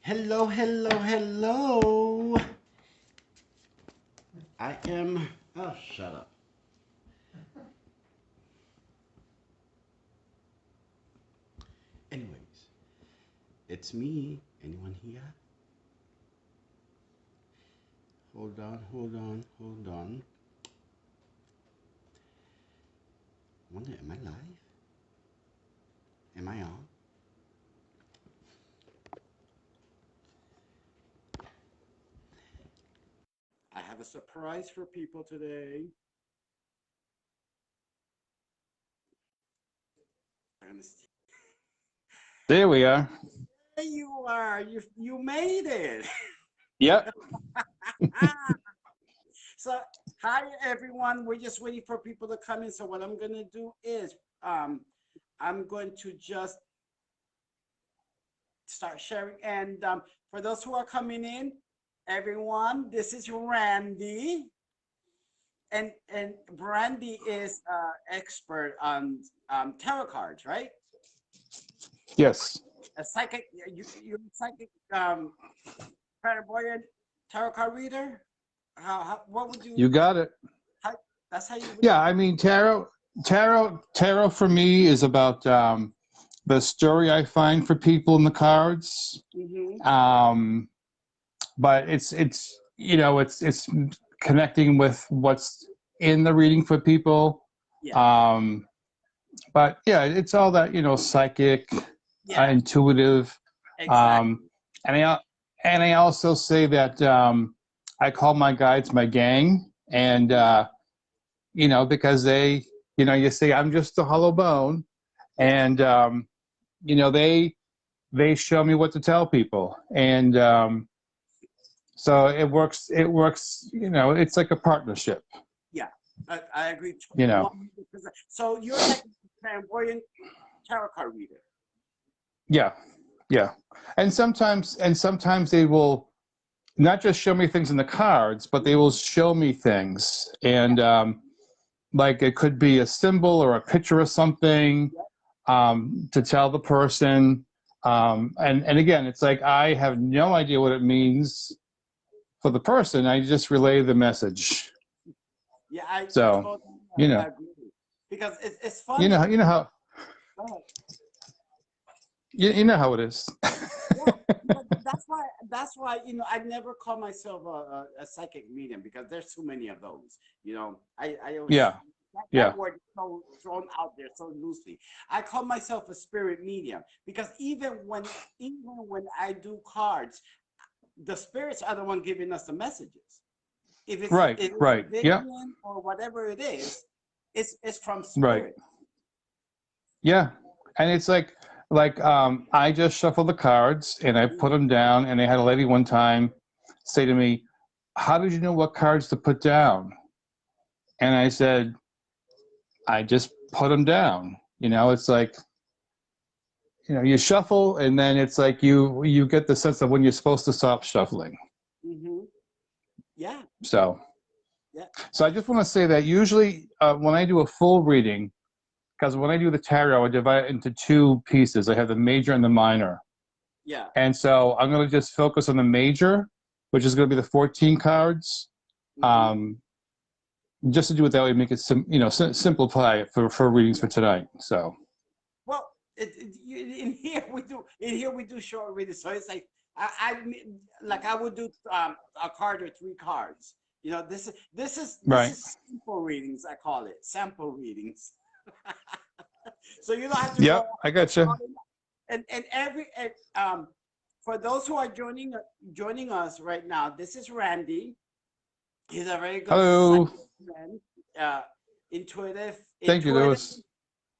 Hello, hello, hello. I am. Oh, shut up. Anyways, it's me. Anyone here? Hold on, hold on, hold on. I wonder, am I live? Am I on? I have a surprise for people today. Ernest. There we are. There you are. You made it. Yep. So, hi everyone. We're just waiting for people to come in. So what I'm gonna do is, I'm going to just start sharing. And for those who are coming in, everyone, this is Randy, and Randy is expert on tarot cards, right? Yes. A psychic, you're a psychic, clairvoyant tarot card reader. What would you? You got it. How, that's how you. Yeah, I mean tarot for me is about the story I find for people in the cards. Mm-hmm. But it's it's connecting with what's in the reading for people. Yeah. But yeah, it's all that, psychic, Yeah. intuitive. Exactly. And I also say that I call my guides my gang, and because they, you say I'm just a hollow bone, Yeah. and they show me what to tell people, and so it works. It works. It's like a partnership. Yeah. I agree. You know. 100%. So you're like a clairvoyant tarot card reader. Yeah, yeah. And sometimes they will not just show me things in the cards, but they will show me things, and like it could be a symbol or a picture of something, to tell the person. And again, it's like I have no idea what it means for the person. I just relay the message. Yeah, I So, totally agree. Because it's funny. you know how Go ahead. you know how it is. Yeah, but that's why I never call myself a psychic medium, because there's too many of those. I always, Yeah. that word is so thrown out there so loosely. I call myself a spirit medium, because even when I do cards, the spirits are the one giving us the messages. If it's Right. if it's Right. a Yeah. vision or whatever it is, it's from Right. spirit. Yeah. And it's like I just shuffle the cards and I put them down, and I had a lady one time say to me, "How did you know what cards to put down?" And I said, "I just put them down." It's like, you shuffle, and then it's like you get the sense of when you're supposed to stop shuffling. Mm-hmm. Yeah. So Yeah. I just want to say that usually when I do a full reading, because when I do the tarot, I divide it into two pieces. I have the major and the minor. Yeah. And so I'm going to just focus on the major, which is going to be the 14 cards. Just to do it that way, make it simplify it for readings for tonight. So. Well, in here we do short readings, so it's like I would do a card or three cards. This Right. is sample readings. I call it sample readings. So you don't have to Yep, go. I got you. And for those who are joining us right now, this is Randy. He's a very good Hello. friend, intuitive, Thank you, Louis.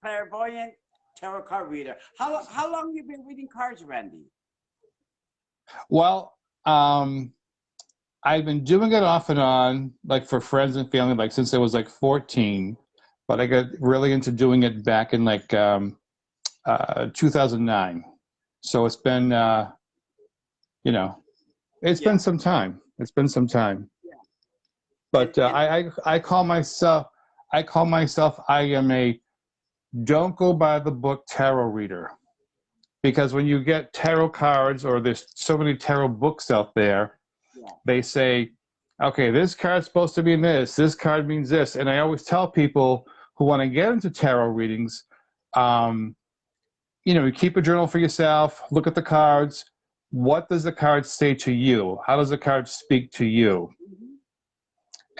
clairvoyant tarot card reader. How long have you been reading cards, Randy? Well, I've been doing it off and on, like for friends and family, like since I was like 14. But I got really into doing it back in like 2009. So it's been, it's been some time. It's been some time. Yeah. But I call myself I am a don't go by the book Tarot Reader, because when you get tarot cards, or there's so many tarot books out there, Yeah. they say, okay, this card's supposed to mean this card means this. And I always tell people who want to get into tarot readings, you keep a journal for yourself, look at the cards. What does the card say to you? How does the card speak to you? Mm-hmm.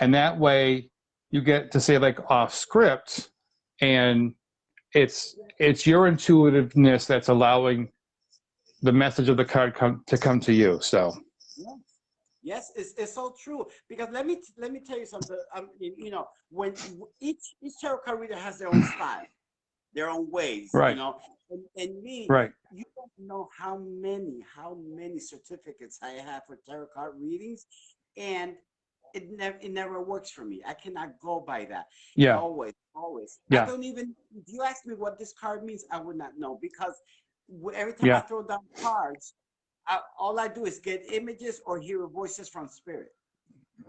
And that way you get to say, like, off script, and it's your intuitiveness that's allowing the message of the card to come to you. So yes, it's so true. Because let me tell you something. When each tarot card reader has their own style, their own ways. Right. And me, right. you don't know how many certificates I have for tarot card readings, and it never works for me. I cannot go by that. Yeah. Always. Yeah. I don't even. If you ask me what this card means, I would not know, because every time I throw down cards, all I do is get images or hear voices from spirit.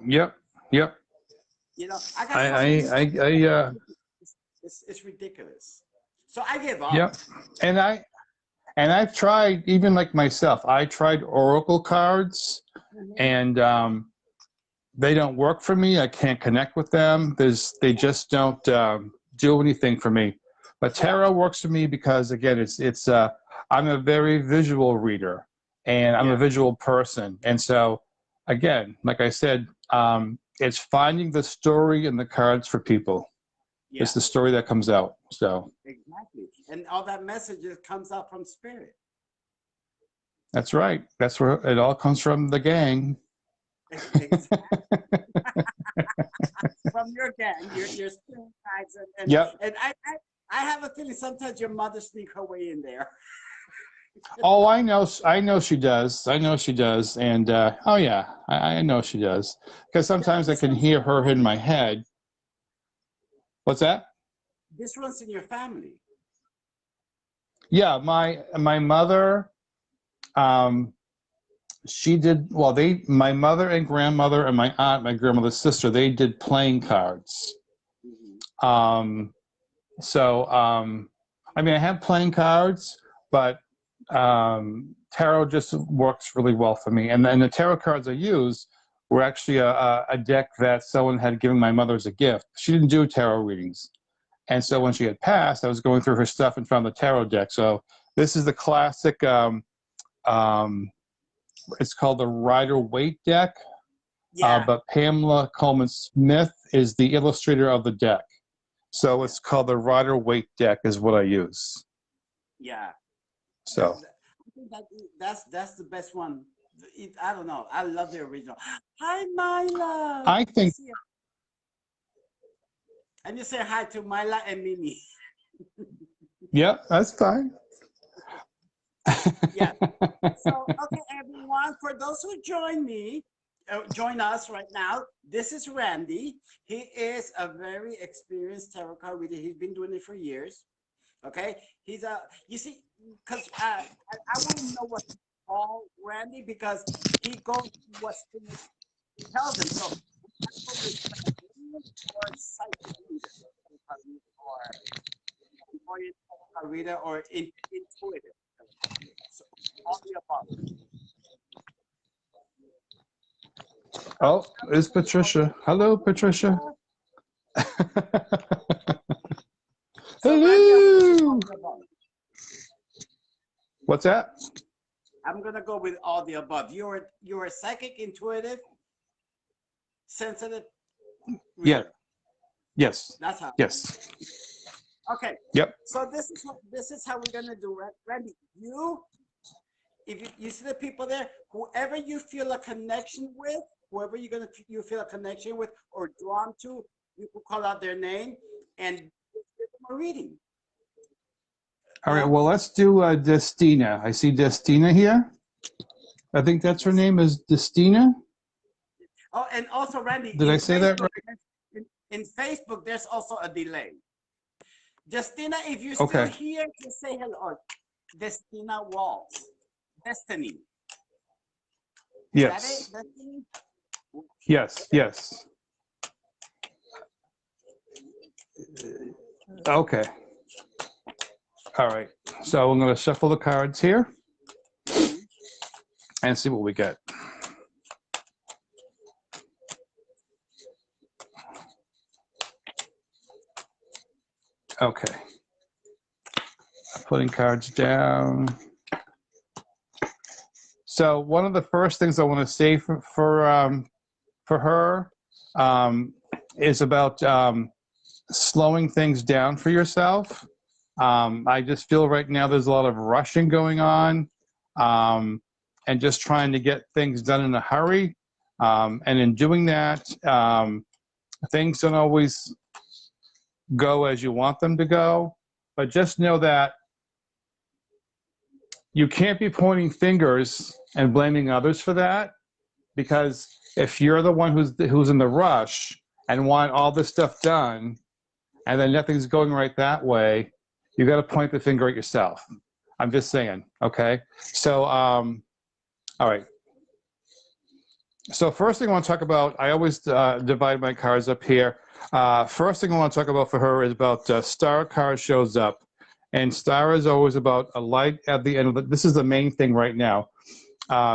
Yep. I got it's ridiculous. So I give up. Yep. And I've tried, even like myself, I tried oracle cards, and they don't work for me. I can't connect with them. They just don't do anything for me. But tarot works for me because, again, it's I'm a very visual reader, and I'm a visual person. And so, again, like I said, it's finding the story in the cards for people. Yeah. It's the story that comes out. So exactly, and all that message comes out from spirit. That's right. That's where it all comes from. The gang. Exactly. From your gang, your spirit guides, and I have a feeling sometimes your mother sneak her way in there. Oh, I know she does. I know she does, and oh yeah, I know she does, because sometimes I can hear her in my head. What's that? This runs in your family. Yeah, my mother, she did, well, my mother and grandmother and my aunt, my grandmother's sister, they did playing cards. So I mean, I have playing cards, but tarot just works really well for me. And then the tarot cards I use were actually a deck that someone had given my mother as a gift. She didn't do tarot readings. And so when she had passed, I was going through her stuff and found the tarot deck. So this is the classic, it's called the Rider-Waite deck. But Pamela Coleman Smith is the illustrator of the deck. So it's called the Rider-Waite deck is what I use. Yeah. So I think that's the best one. I don't know. I love the original. Hi, Myla. I think. And you say hi to Myla and Mimi. Yep, that's fine. Yeah. So, okay, everyone, for those who join us right now, this is Randy. He is a very experienced tarot card reader. He's been doing it for years. Okay, he's you see, because I wouldn't know what to call Randy, because he goes to what spirit tells him. So or psychic reader, or reader, or intuitive. So all the above. Oh, it's Patricia. Hello, Patricia. Hello. What's that? I'm gonna go with all the above. You're a psychic, intuitive, sensitive reader. Yeah. Yes. That's how. Yes. Okay. Yep. So this is how we're gonna do it. Randy, if you see the people there, whoever you feel a connection with, whoever you feel a connection with or drawn to, you can call out their name and give them a reading. All right. Well, let's do Destina. I see Destina here. I think that's her name, is Destina. Oh, and also, Randy. Did I say that right? In Facebook, there's also a delay. Justina, if you're still here, just say hello. Or Destina Walls. Destiny. Yes. Is that it? Destiny? Yes. Yes. Okay. All right, so I'm going to shuffle the cards here and see what we get. Okay, putting cards down. So one of the first things I want to say for her is about slowing things down for yourself. I just feel right now there's a lot of rushing going on, and just trying to get things done in a hurry. And in doing that, things don't always go as you want them to go. But just know that you can't be pointing fingers and blaming others for that, because if you're the one who's in the rush and want all this stuff done, and then nothing's going right that way, you got to point the finger at yourself. I'm just saying, okay? So, all right. So first thing I want to talk about, I always divide my cards up here. First thing I want to talk about for her is about star card shows up. And star is always about a light at the end of the, this is the main thing right now.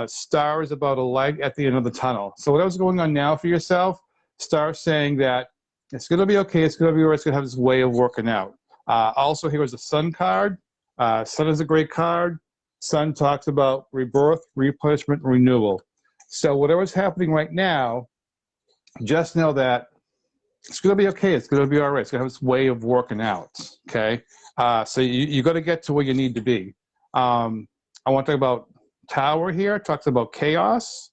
Star is about a light at the end of the tunnel. So whatever's going on now for yourself, star saying that it's going to be okay, it's going to be all right, it's going to have this way of working out. Also, here is the sun card. Sun is a great card. Sun talks about rebirth, replenishment, renewal. So whatever's happening right now, just know that it's going to be okay. It's going to be all right. It's going to have this way of working out, okay? So you got to get to where you need to be. I want to talk about Tower here. It talks about chaos.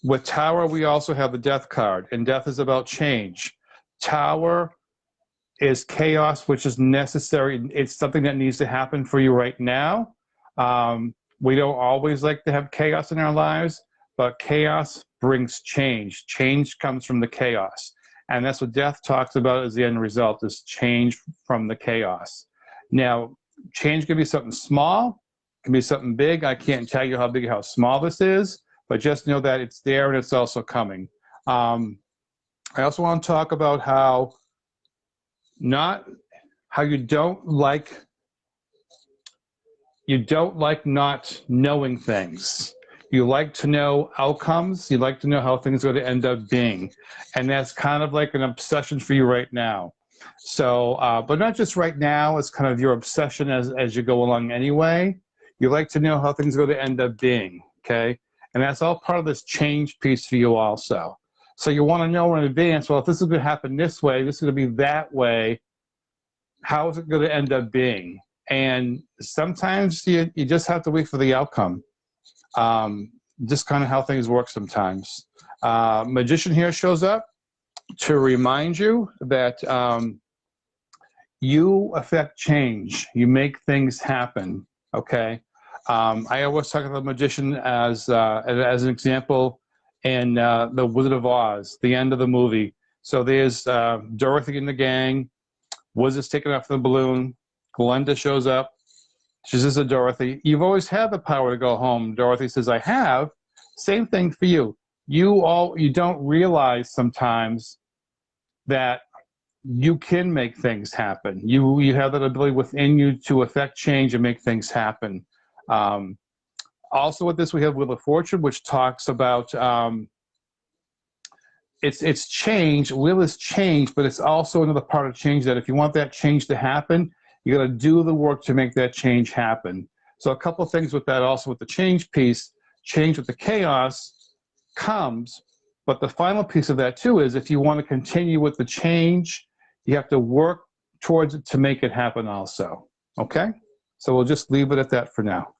With Tower, we also have the Death card, and Death is about change. Tower is chaos, which is necessary. It's something that needs to happen for you right now. We don't always like to have chaos in our lives, but chaos brings change. Change comes from the chaos. And that's what Death talks about as the end result, is change from the chaos. Now, change can be something small, can be something big. I can't tell you how big or how small this is, but just know that it's there and it's also coming. I also want to talk about how you don't like not knowing things. You like to know outcomes. You like to know how things are going to end up being. And that's kind of like an obsession for you right now. So, but not just right now, it's kind of your obsession as you go along anyway. You like to know how things are going to end up being, okay? And that's all part of this change piece for you also. So you want to know in advance, well, if this is going to happen this way, this is going to be that way, how is it going to end up being? And sometimes you just have to wait for the outcome. Just kind of how things work sometimes. Magician here shows up to remind you that you affect change. You make things happen, okay? I always talk about the Magician as an example in The Wizard of Oz, the end of the movie. So there's Dorothy and the gang. Wizard's taking off the balloon. Glinda shows up. She says to Dorothy, "You've always had the power to go home." Dorothy says, "I have." Same thing for you. You don't realize sometimes that you can make things happen. You have that ability within you to affect change and make things happen. Also with this, we have Wheel of Fortune, which talks about it's change. Will is change, but it's also another part of change that if you want that change to happen, you got to do the work to make that change happen. So a couple of things with that also with the change piece, change with the chaos comes, but the final piece of that too is if you want to continue with the change, you have to work towards it to make it happen also, okay? So we'll just leave it at that for now.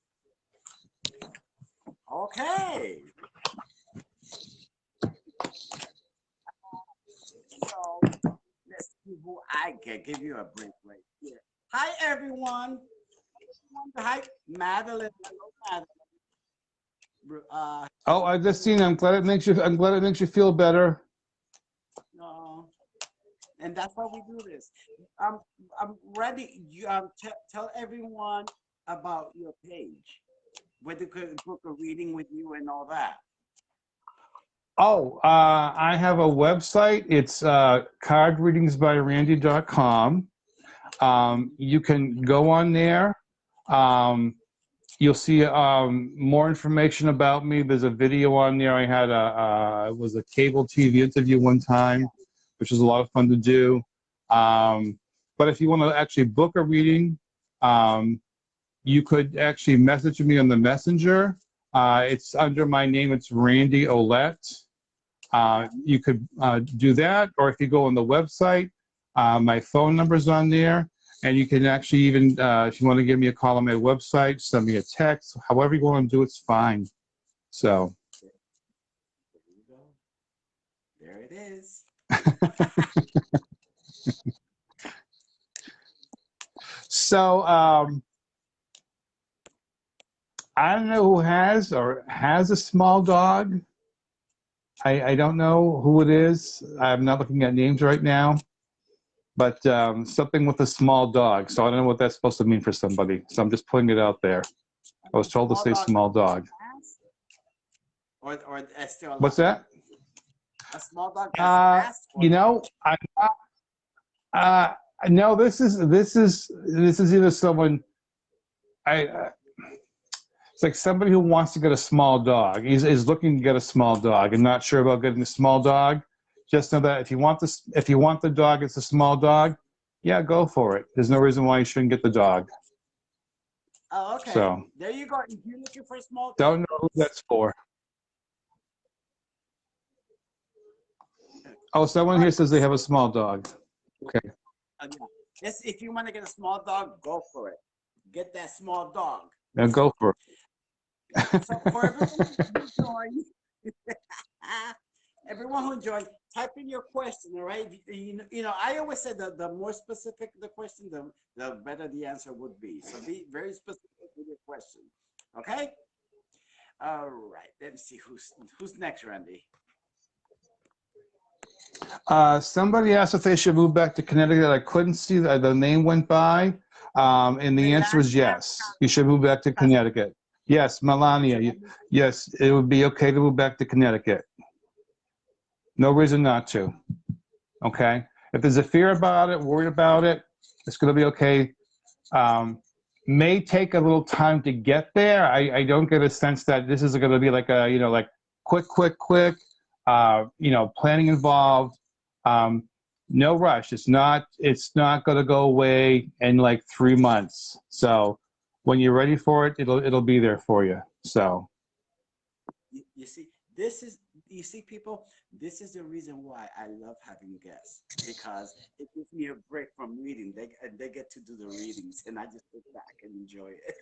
Okay. So let's see who I can give you a break right here. Hi everyone. Hi Madeline. Hello Madeline. Oh, I just seen. I'm glad it makes you feel better. And that's why we do this. I'm ready. You tell everyone about your page, where they could book a reading with you and all that. Oh, I have a website. It's cardreadingsbyrandy.com. You can go on there. You'll see more information about me. There's a video on there. I had it was a cable TV interview one time, which was a lot of fun to do. But if you want to actually book a reading, you could actually message me on the messenger. It's under my name. It's Randy Ouellette. You could do that, or if you go on the website, my phone number's on there. And you can actually even, if you want to give me a call on my website, send me a text, however you want to do it's fine. So. There it is. So, I don't know who has or has a small dog. I don't know who it is. I'm not looking at names right now. But something with a small dog. So I don't know what that's supposed to mean for somebody. So I'm just putting it out there. I was told to say small dog. Or still alive? What's that? A small dog. You know, no. This is either someone. It's like somebody who wants to get a small dog. Is looking to get a small dog and not sure about getting a small dog. Just know that if you want the dog, it's a small dog. Yeah, go for it. There's no reason why you shouldn't get the dog. Oh, okay. So there you go. If you're looking for a small dog, don't know who that's for. Oh, someone here says they have a small dog. Okay. Yes, if you want to get a small dog, go for it. Get that small dog. Now go for it. So for everyone who joined, type in your question, all right? You know, I always said that the more specific the question, the better the answer would be. So be very specific with your question, okay? All right, let's see who's next, Randy. Somebody asked if they should move back to Connecticut. I couldn't see that the name went by, and the answer is yes. You should move back to Connecticut. Yes, Melania. Yes, it would be okay to move back to Connecticut. No reason not to. Okay. If there's a fear about it, worried about it, it's going to be okay. May take a little time to get there. I don't get a sense that this is going to be like a, you know, like quick, you know, planning involved. No rush. It's not going to go away in like 3 months. So when you're ready for it, it'll be there for you. So. You see, people, this is the reason why I love having guests, because it gives me a break from reading. They get to do the readings, and I just sit back and enjoy it.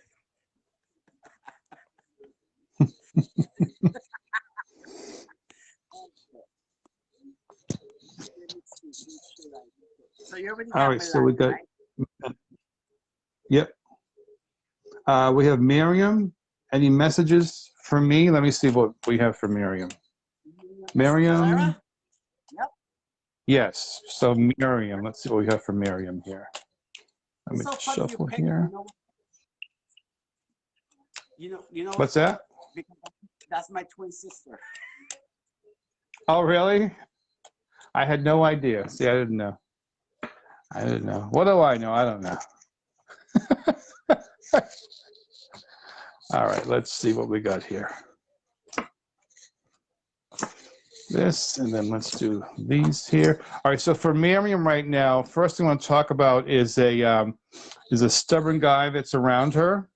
So you already got all right, so we got, right? Yep. We have Miriam. Any messages for me? Let me see what we have for Miriam. Miriam? Clara? Yep. Yes, so Miriam, let's see what we have for Miriam here. Let me shuffle here. You know what's that? Because that's my twin sister. Oh, really? I had no idea. See, I didn't know. What do I know? I don't know. All right, let's see what we got here. This, and then let's do these here. All right, so for Miriam right now, first thing I want to talk about is a stubborn guy that's around her.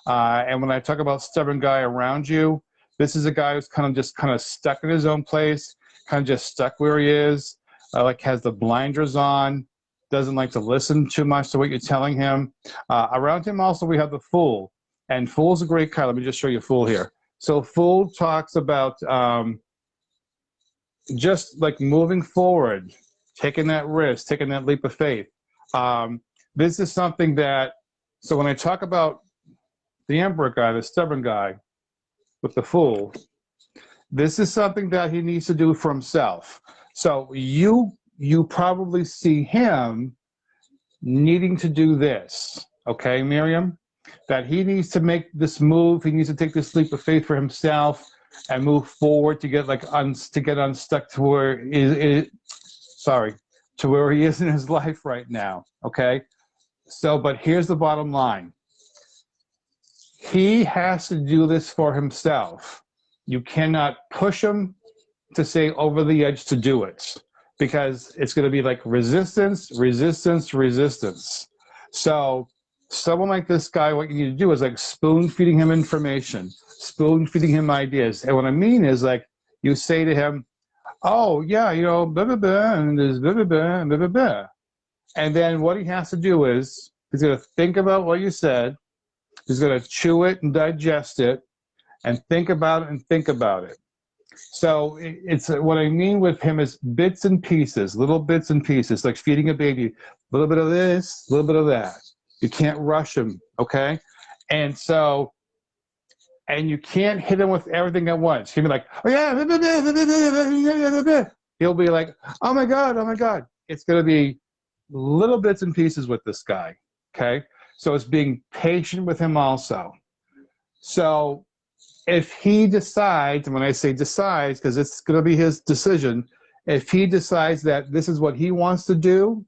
And when I talk about stubborn guy around you, this is a guy who's kind of stuck in his own place, kind of just stuck where he is, like has the blinders on, doesn't like to listen too much to what you're telling him. Around him also we have the Fool, and Fool's a great card. Let me just show you Fool here. So Fool talks about just like moving forward, taking that risk, taking that leap of faith. This is something that, so when I talk about the Emperor guy, the stubborn guy with the Fool, this is something that he needs to do for himself. So you probably see him needing to do this, okay, Miriam? That he needs to make this move, he needs to take this leap of faith for himself and move forward to get like unstuck to where to where he is in his life right now, okay? So, but here's the bottom line. He has to do this for himself. You cannot push him to say over the edge to do it, because it's going to be like resistance, resistance, resistance. So someone like this guy, what you need to do is like spoon feeding him information, spoon feeding him ideas. And what I mean is like you say to him, oh yeah, you know, blah, blah, blah, and there's blah, blah, blah, blah, blah, blah. And then what he has to do is he's going to think about what you said. He's going to chew it and digest it and think about it and think about it. So it's what I mean with him is bits and pieces, little bits and pieces, like feeding a baby, a little bit of this, a little bit of that. You can't rush him, okay? And so, and you can't hit him with everything at once. He'll be like, oh yeah, he'll be like, oh my God, oh my God. It's going to be little bits and pieces with this guy, okay? So it's being patient with him also. So if he decides, and when I say decides, because it's going to be his decision, if he decides that this is what he wants to do,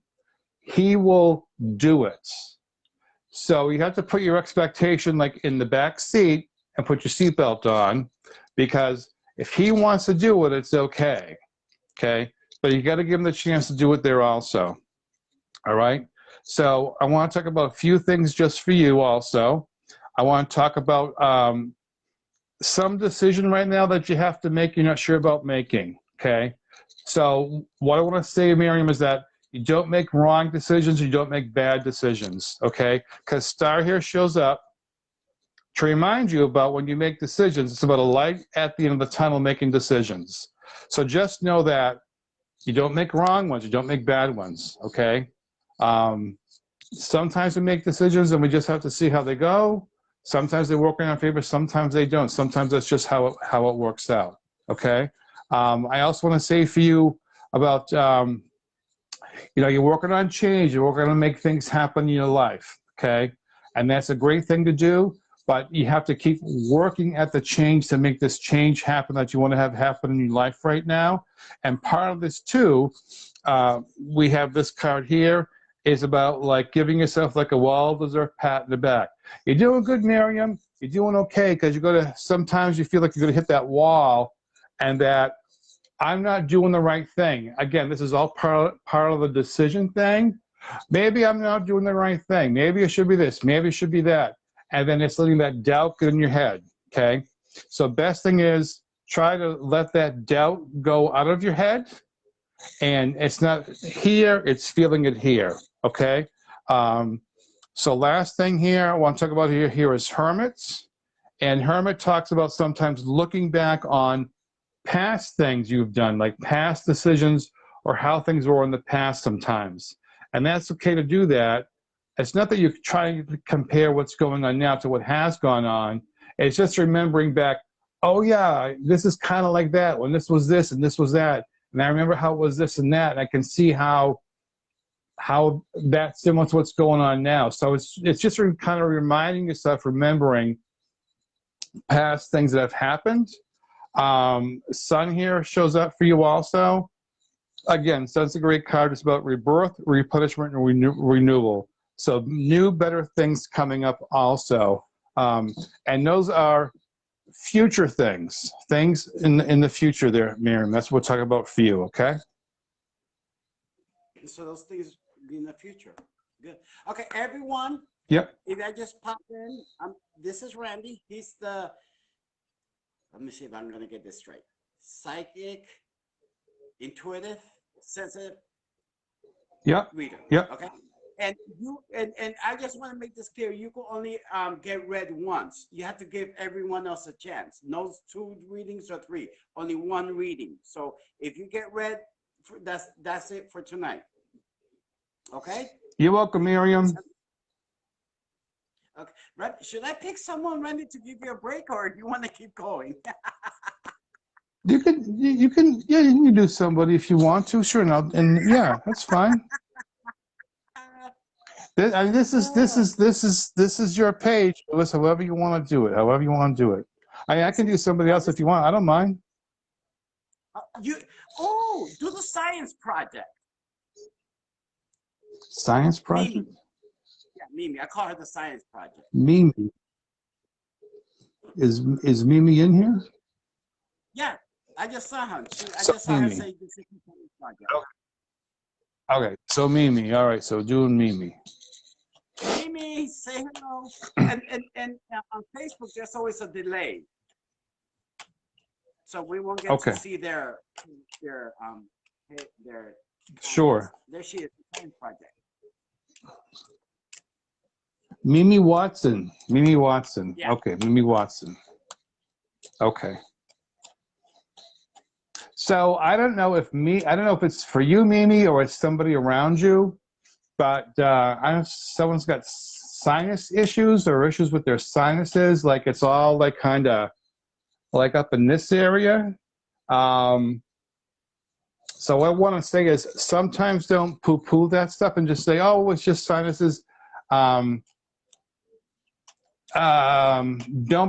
he will do it. So you have to put your expectation like in the back seat and put your seatbelt on, because if he wants to do it, it's okay, okay? But you got to give him the chance to do it there also, all right? So I want to talk about a few things just for you also. I want to talk about some decision right now that you have to make, you're not sure about making, okay? So what I want to say, Miriam, is that you don't make wrong decisions, you don't make bad decisions, okay? Because Star here shows up to remind you about when you make decisions, it's about a light at the end of the tunnel making decisions. So just know that you don't make wrong ones, you don't make bad ones, okay? Sometimes we make decisions and we just have to see how they go. Sometimes they work in our favor, sometimes they don't. Sometimes that's just how it works out, okay? I also want to say for you about, you know, you're working on change, you're working on make things happen in your life, okay? And that's a great thing to do, but you have to keep working at the change to make this change happen that you want to have happen in your life right now. And part of this too, we have this card here, is about like giving yourself like a well-deserved pat in the back. You're doing good, Miriam. You're doing okay, because you're gonna, sometimes you feel like you're gonna hit that wall and that I'm not doing the right thing. Again, this is all part of the decision thing. Maybe I'm not doing the right thing. Maybe it should be this, maybe it should be that. And then it's letting that doubt get in your head, okay? So best thing is try to let that doubt go out of your head. And it's not here, it's feeling it here, okay? So last thing here I want to talk about here is hermits. And hermit talks about sometimes looking back on past things you've done, like past decisions or how things were in the past sometimes. And that's okay to do that. It's not that you're trying to compare what's going on now to what has gone on. It's just remembering back, oh yeah, this is kind of like that when this was this and this was that. And I remember how it was this and that, and I can see how that's similar to what's going on now. So it's just kind of reminding yourself, remembering past things that have happened. Sun here shows up for you also. Again, Sun's a great card. It's about rebirth, replenishment, and renewal. So new, better things coming up also. And those are future things in the future there, Miriam. That's what we're talking about for you, okay? So those things in the future. Good. Okay, everyone. Yep. If I just pop in, this is Randy. He's the, let me see if I'm going to get this straight. Psychic, intuitive, sensitive reader. Yep. Okay. And you and I just want to make this clear. You can only get read once. You have to give everyone else a chance. No 2 readings or 3. Only 1 reading. So if you get read, that's it for tonight. Okay. You're welcome, Miriam. Okay. Should I pick someone, Randy, to give you a break, or do you want to keep going? You can do somebody if you want to, sure. And yeah, that's fine. This is your page. Lewis, however you want to do it. However you want to do it. I can do somebody else if you want. I don't mind. Do the science project. Science project? Mimi. I call her the Science Project. Mimi. Is Mimi in here? Yeah, I just saw her. I So just saw her Mimi. say this is the Science Project. Okay, so Mimi. All right, so doing Mimi. Mimi, say hello. And on Facebook, there's always a delay, so we won't get Okay. to see their Sure. There she is, the Science Project. Mimi Watson. Mimi Watson. Yeah. Okay, Mimi Watson. Okay. So I don't know if it's for you, Mimi, or it's somebody around you, but I don't know if someone's got sinus issues or issues with their sinuses, like it's all like kind of like up in this area. So what I want to say is sometimes don't poo-poo that stuff and just say, oh, it's just sinuses. Don't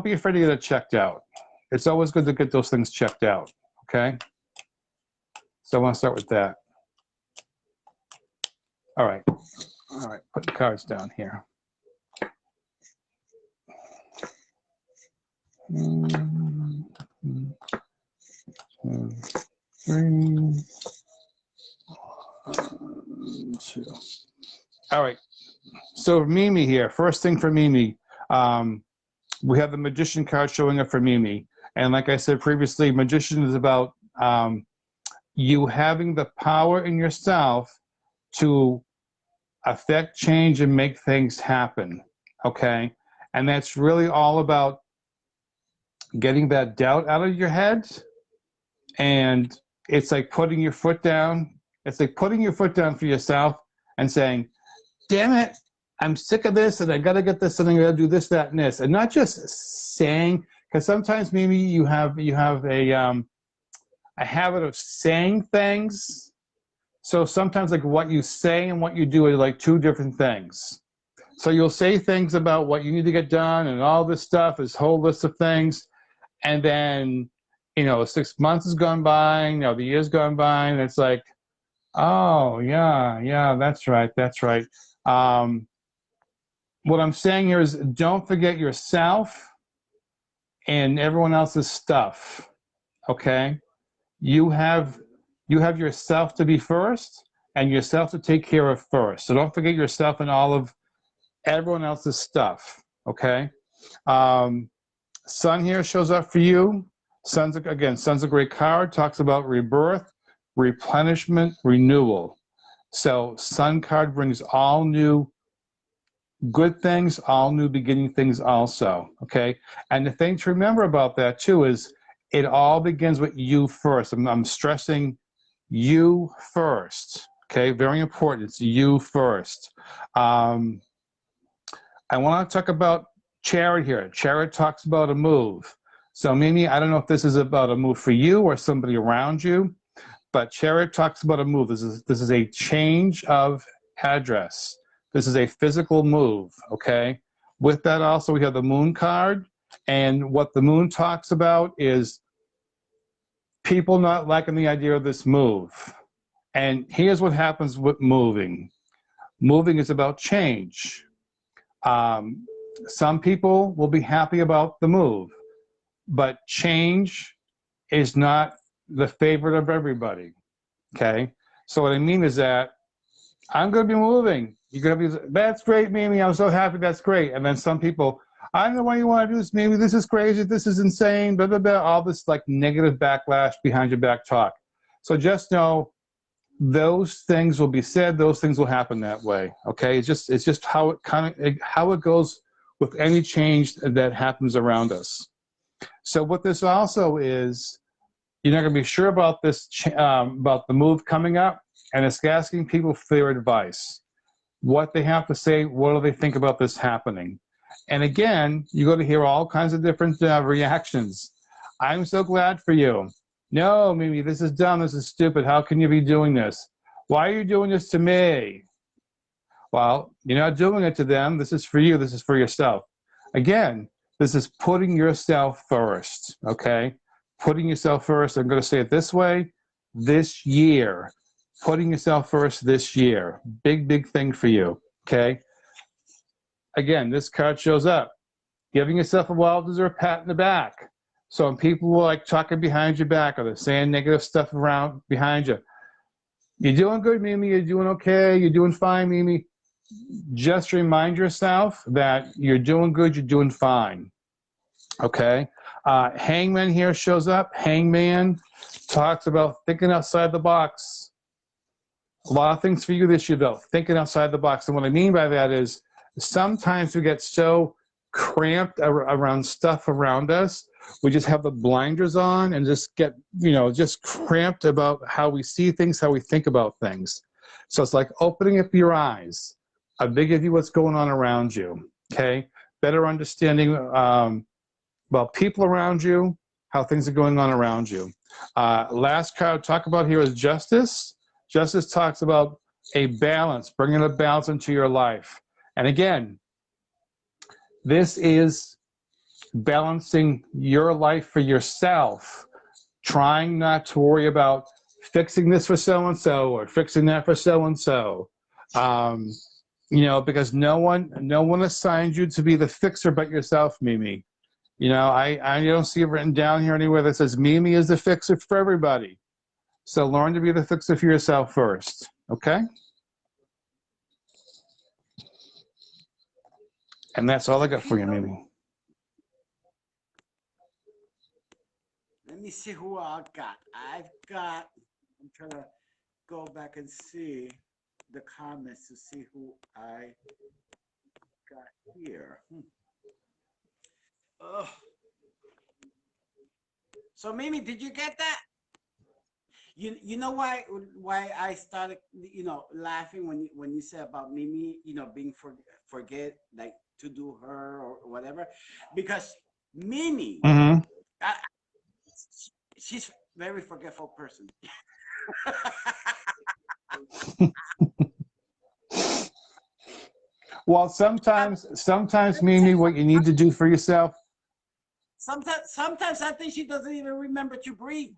be afraid to get it checked out. It's always good to get those things checked out, okay? So I want to start with that. All right, put the cards down here. One, two, three, two. All right, so Mimi here, first thing for Mimi, we have the Magician card showing up for Mimi. And like I said previously, Magician is about you having the power in yourself to affect change and make things happen, okay? And that's really all about getting that doubt out of your head. And it's like putting your foot down. It's like putting your foot down for yourself and saying, damn it, I'm sick of this and I gotta get this and I gotta do this, that, and this. And not just saying, because sometimes maybe you have a habit of saying things. So sometimes like what you say and what you do are like two different things. So you'll say things about what you need to get done and all this stuff, this whole list of things. And then, 6 months has gone by, the year's gone by, and it's like, oh, yeah, that's right. What I'm saying here is don't forget yourself and everyone else's stuff, okay? You have yourself to be first and yourself to take care of first. So don't forget yourself and all of everyone else's stuff, okay? Sun here shows up for you. Sun's a great card, talks about rebirth, replenishment, renewal. So Sun card brings all new good things, all new beginning things also, okay? And the thing to remember about that too is it all begins with you first. I'm stressing you first, okay? Very important, it's you first. I want to talk about Chariot here. Chariot talks about a move. So Mimi, I don't know if this is about a move for you or somebody around you, but Chariot talks about a move. This is a change of address. This is a physical move, okay? With that also, we have the Moon card, and what the Moon talks about is people not liking the idea of this move. And here's what happens with moving. Moving is about change. Some people will be happy about the move, but change is not the favorite of everybody, okay? So what I mean is that I'm going to be moving. You're going to be, that's great, Mimi. I'm so happy. That's great. And then some people, I don't know why you want to do this, Mimi. This is crazy. This is insane. Blah, blah, blah. All this like negative backlash behind your back talk. So just know those things will be said. Those things will happen that way. Okay. It's just how it goes with any change that happens around us. So what this also is, you're not going to be sure about this, about the move coming up, and it's asking people for their advice. What they have to say, what do they think about this happening? And again, you're going to hear all kinds of different reactions. I'm so glad for you. No, Mimi, this is dumb, this is stupid. How can you be doing this? Why are you doing this to me? Well, you're not doing it to them. This is for you. This is for yourself. Again, this is putting yourself first, okay? Putting yourself first. I'm going to say it this way. This year, putting yourself first this year. Big, big thing for you, okay? again, this card shows up. Giving yourself a well-deserved pat in the back. So when people were like talking behind your back or they're saying negative stuff around behind you, you're doing good, Mimi. You're doing okay. You're doing fine, Mimi. Just remind yourself that you're doing good. You're doing fine. Okay. Hangman here shows up. Hangman talks about thinking outside the box. A lot of things for you this year, though. Thinking outside the box. And what I mean by that is sometimes we get so cramped around stuff around us. We just have the blinders on and just get, just cramped about how we see things, how we think about things. So it's like opening up your eyes, a bigger view what's going on around you, okay? Better understanding about people around you, how things are going on around you. Last card to talk about here is Justice. Justice talks about a balance, bringing a balance into your life. And again, this is balancing your life for yourself, trying not to worry about fixing this for so-and-so or fixing that for so-and-so. Because no one assigned you to be the fixer but yourself, Mimi. I don't see it written down here anywhere that says Mimi is the fixer for everybody. So learn to be the fixer for yourself first, okay? And that's all I got for you, Mimi. Let me see who I got. I'm trying to go back and see the comments to see who I got here. Oh. So Mimi, did you get that? You know why I started laughing when you said about Mimi being forget like to do her or whatever, because Mimi she's very forgetful person. Well, sometimes, Mimi, what you need to do for yourself. Sometimes I think she doesn't even remember to breathe.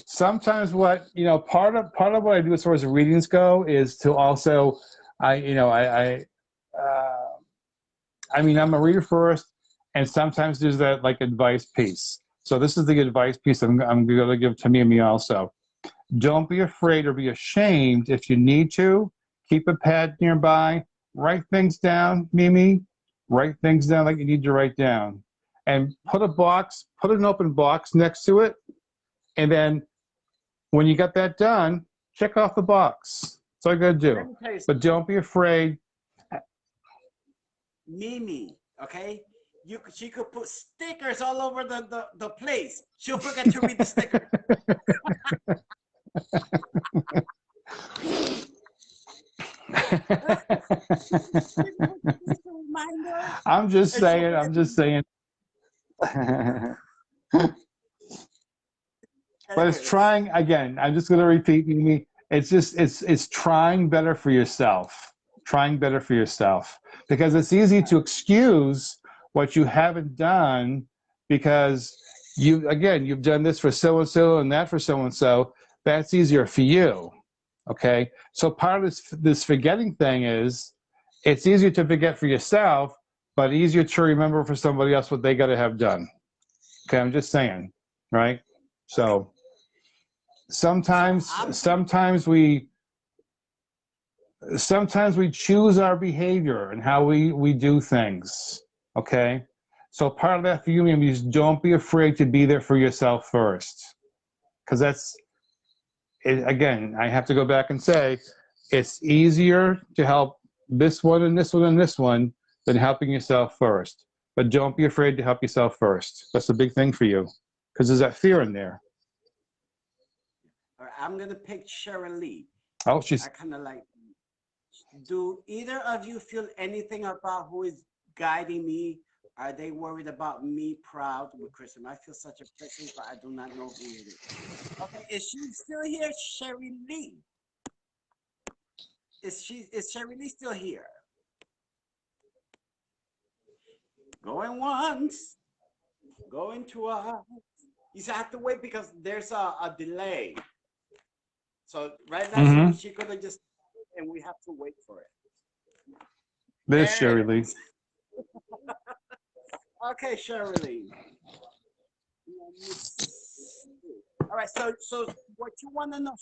Sometimes what part of what I do as far as readings go is to also I'm a reader first, and sometimes there's that like advice piece. So this is the advice piece I'm going to give to Mimi also. Don't be afraid or be ashamed if you need to. Keep a pad nearby. Write things down, Mimi. Write things down like you need to write down. And put an open box next to it. And then when you got that done, check off the box. That's all you got to do. But don't be afraid. Mimi, okay? She could put stickers all over the place. She'll forget to read the sticker. I'm just saying. But it's trying, again, I'm just going to repeat, Mimi, it's trying better for yourself. Trying better for yourself. Because it's easy to excuse what you haven't done because you've done this for so-and-so and that for so-and-so. That's easier for you, okay? So part of this forgetting thing is it's easier to forget for yourself, but easier to remember for somebody else what they got to have done. Okay, I'm just saying, right? So sometimes we choose our behavior and how we do things, okay? So part of that for you is don't be afraid to be there for yourself first. Because again, I have to go back and say, it's easier to help this one and this one and this one than helping yourself first. But don't be afraid to help yourself first. That's a big thing for you. Because there's that fear in there. I'm going to pick Cheryl Lee. Oh, I kind of like, do either of you feel anything about who is guiding me? Are they worried about me proud with Kristen? I feel such a person, but I do not know who it is. Okay, is she still here, Cheryl Lee? Is Cheryl Lee still here? Going once, going twice. You have to wait because there's a delay. So right now she could have just and we have to wait for it. There's Sherry Lee. Okay, Sherry Lee. All right, so what you want to know,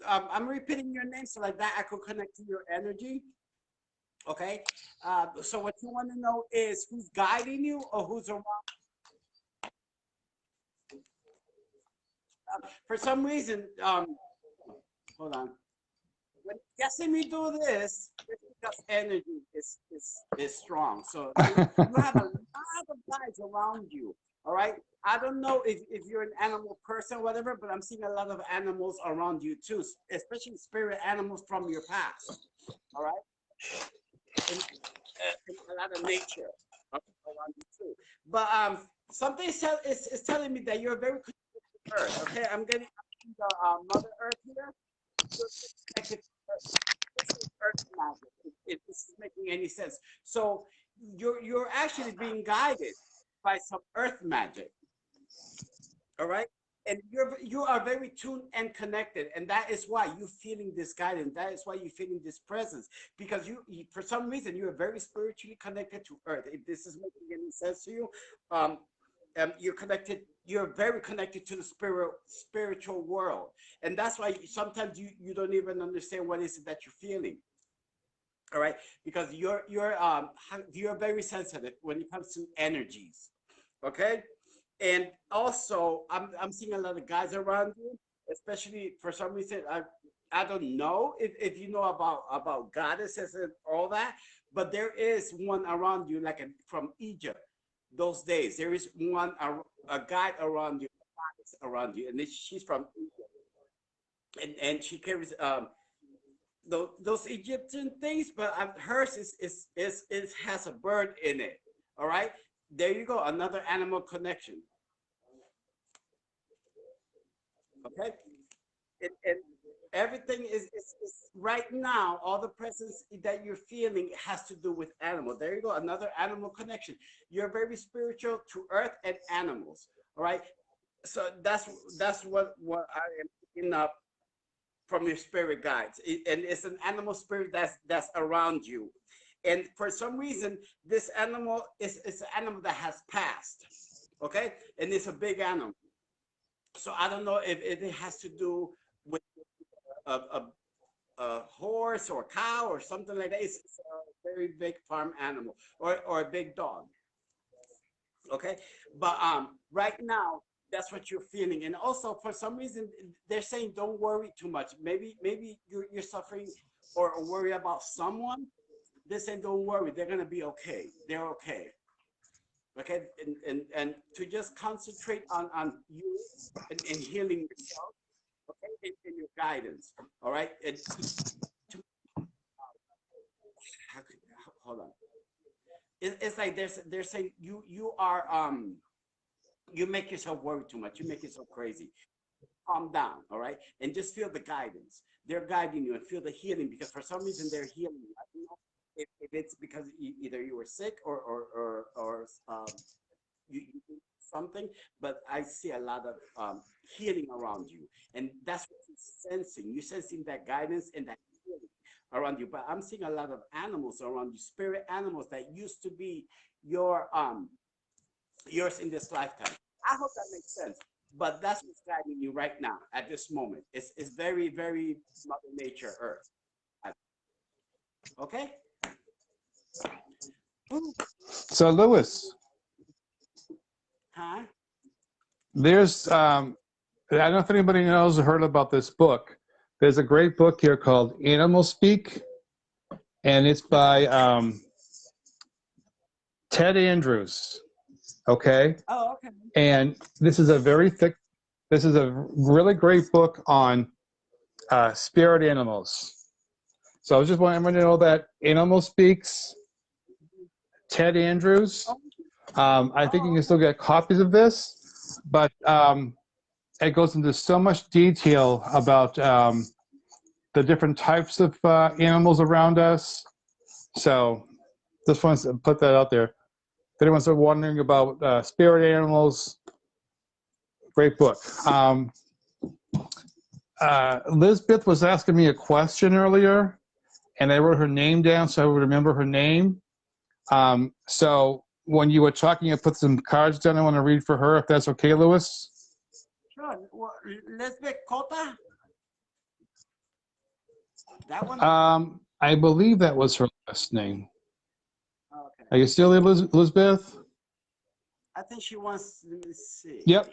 I'm repeating your name so like that I could connect to your energy. Okay, so what you want to know is who's guiding you or who's around. For some reason, hold on. When guessing me do this, it's because energy is strong. So you have a lot of guys around you. All right. I don't know if you're an animal person or whatever, but I'm seeing a lot of animals around you too, especially spirit animals from your past. All right. And a lot of nature around you too. But something is telling me that you're very connected to Earth. Okay, I'm getting the Mother Earth here. You're connected to Earth. This is Earth magic. If this is making any sense. So you're actually being guided by some Earth magic. All right. And you are very tuned and connected, and that is why you're feeling this guidance. That is why you're feeling this presence, because you for some reason you are very spiritually connected to Earth. If this is making any sense to you, you're connected. You're very connected to the spiritual world, and that's why sometimes you don't even understand what is it that you're feeling. All right, because you're very sensitive when it comes to energies. Okay. And also, I'm seeing a lot of guys around you, especially for some reason. I don't know if you know about goddesses and all that, but there is one around you, like from Egypt. Those days, there is one a guide around you, a goddess around you, and she's from Egypt, and she carries those Egyptian things, but hers is has a bird in it. All right. There you go, another animal connection. Okay, and everything is right now. All the presence that you're feeling has to do with animal. There you go, another animal connection. You're very spiritual to Earth and animals. All right, so that's what I am picking up from your spirit guides, and it's an animal spirit that's around you. And for some reason, this animal is an animal that has passed. Okay, and it's a big animal. So I don't know if it has to do with a horse or a cow or something like that. It's a very big farm animal or a big dog. Okay, but right now that's what you're feeling, and also for some reason they're saying don't worry too much. Maybe you're suffering or worry about someone. They're saying don't worry, they're gonna be okay. They're okay. Okay, and to just concentrate on you and healing yourself, okay, and your guidance. All right, and hold on. It's like they're saying you are you make yourself worry too much. You make yourself crazy. Calm down, all right, and just feel the guidance. They're guiding you and feel the healing because for some reason they're healing you. I don't know if it's because either you were sick or you do something, but I see a lot of healing around you, and that's what you're sensing. You're sensing that guidance and that healing around you. But I'm seeing a lot of animals around you, spirit animals that used to be your yours in this lifetime. I hope that makes sense. But that's what's guiding you right now at this moment. It's very, very Mother Nature, Earth. Okay? So Lewis, Huh? there's I don't know if anybody knows or heard about this book. There's a great book here called Animal Speak, and it's by Ted Andrews. Okay. Oh, okay. And this is a really great book on spirit animals. So I was just wanting everyone to know that Animal Speaks, Ted Andrews. I think you can still get copies of this, but it goes into so much detail about the different types of animals around us. So just wanted to put that out there. If anyone's wondering about spirit animals, great book. Lisbeth was asking me a question earlier. and I wrote her name down so I would remember her name. So when you were talking, I put some cards down I want to read for her, if that's okay, Louis. Sure. Well, Lisbeth Cota? That one? I believe that was her last name. Okay. Are you still there, Elizabeth? I think she wants, let me see. Yep.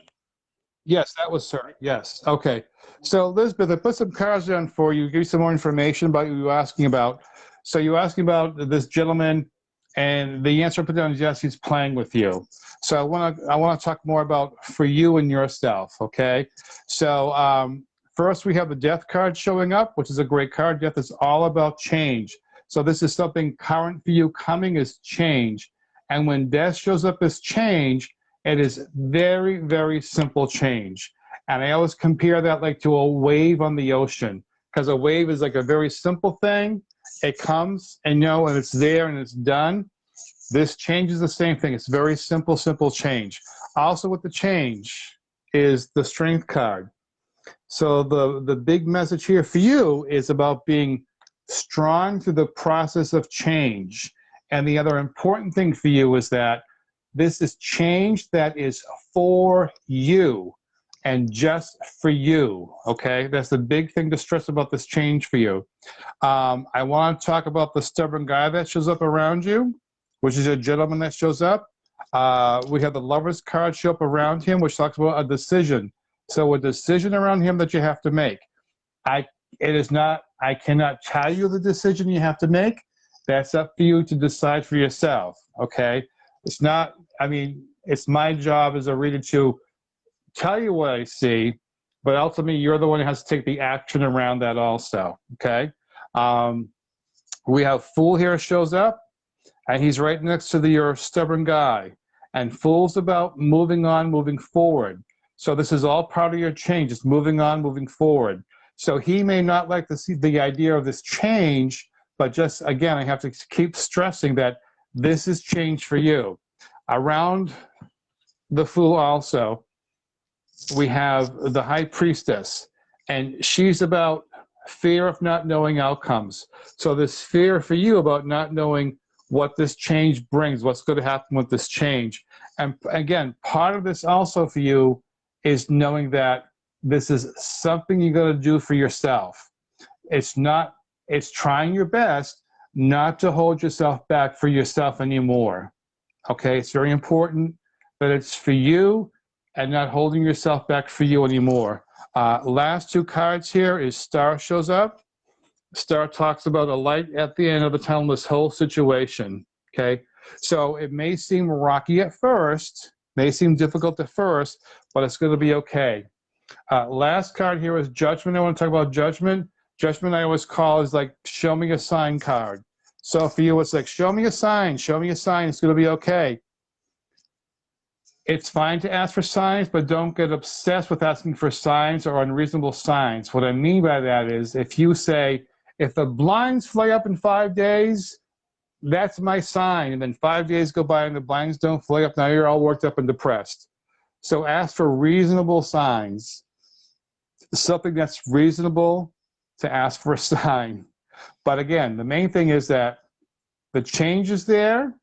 Yes, that was her. Yes. Okay. So, Elizabeth, I put some cards down for you, give you some more information about what you were asking about. So, you were asking about this gentleman, and the answer I put down is yes, he's playing with you. So, I want to talk more about for you and yourself. Okay. So, first we have the death card showing up, which is a great card. Death is all about change. So, this is something current for you. Coming is change, and when death shows up as change, it is very, very simple change. And I always compare that like to a wave on the ocean, because a wave is like a very simple thing. It comes and and it's there and it's done. This change is the same thing. It's very simple, simple change. Also with the change is the strength card. So the big message here for you is about being strong through the process of change. And the other important thing for you is that this is change that is for you and just for you, okay? That's the big thing to stress about this change for you. I want to talk about the stubborn guy that shows up around you, which is a gentleman that shows up. We have the Lover's card show up around him, which talks about a decision. So a decision around him that you have to make. I cannot tell you the decision you have to make. That's up for you to decide for yourself, okay? It's not, it's my job as a reader to tell you what I see, but ultimately you're the one who has to take the action around that also, okay? We have Fool here shows up, and he's right next to your stubborn guy. And Fool's about moving on, moving forward. So this is all part of your change. It's moving on, moving forward. So he may not like to see the idea of this change, but just, again, I have to keep stressing that this is change for you. Around the Fool also, we have the High Priestess, and she's about fear of not knowing outcomes. So this fear for you about not knowing what this change brings, what's going to happen with this change. And again, part of this also for you is knowing that this is something you're going to do for yourself. It's trying your best not to hold yourself back for yourself anymore. Okay, it's very important that it's for you and not holding yourself back for you anymore. Last two cards here is Star shows up. Star talks about a light at the end of the tunnel, this whole situation, okay? So it may seem rocky at first, may seem difficult at first, but it's going to be okay. Last card here is Judgment. I want to talk about Judgment. Judgment I always call is like, show me a sign card. So for you, it's like, show me a sign, it's going to be okay. It's fine to ask for signs, but don't get obsessed with asking for signs or unreasonable signs. What I mean by that is if you say, if the blinds fly up in 5 days, that's my sign. And then 5 days go by and the blinds don't fly up. Now you're all worked up and depressed. So ask for reasonable signs. Something that's reasonable to ask for a sign. But again, the main thing is that the change is there.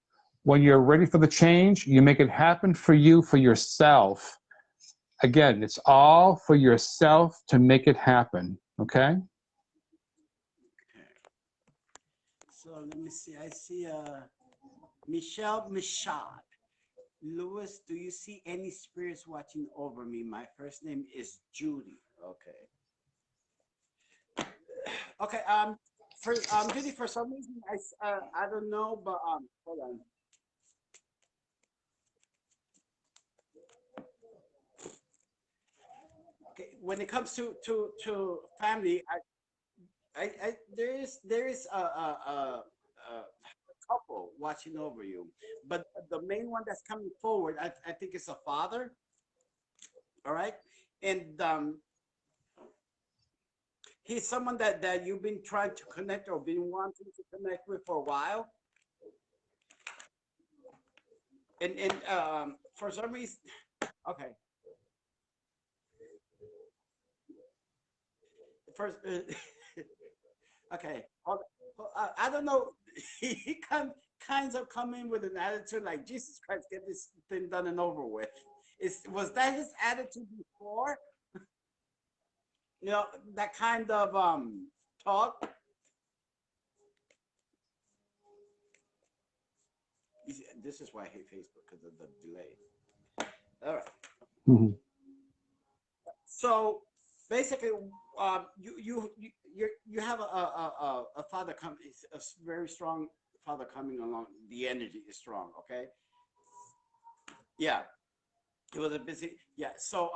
When you're ready for the change, you make it happen for you, for yourself. Again, it's all for yourself to make it happen, okay? So let me see. I see Michelle Michaud. Louis, do you see any spirits watching over me? My first name is Judy. Okay. Okay. Judy, for some reason, I don't know, but hold on. Okay. When it comes to family, there is a couple watching over you, but the main one that's coming forward, I think it's a father. All right, and he's someone that you've been trying to connect or been wanting to connect with for a while, and for some reason, okay. First, okay, I don't know. He kinds of come in with an attitude like, Jesus Christ, get this thing done and over with. Was that his attitude before? You know, that kind of talk. This is why I hate Facebook, because of the delay. All right. Mhm. So basically, you have a father coming, a very strong father coming along. The energy is strong. Okay. Yeah. He was a busy. Yeah. So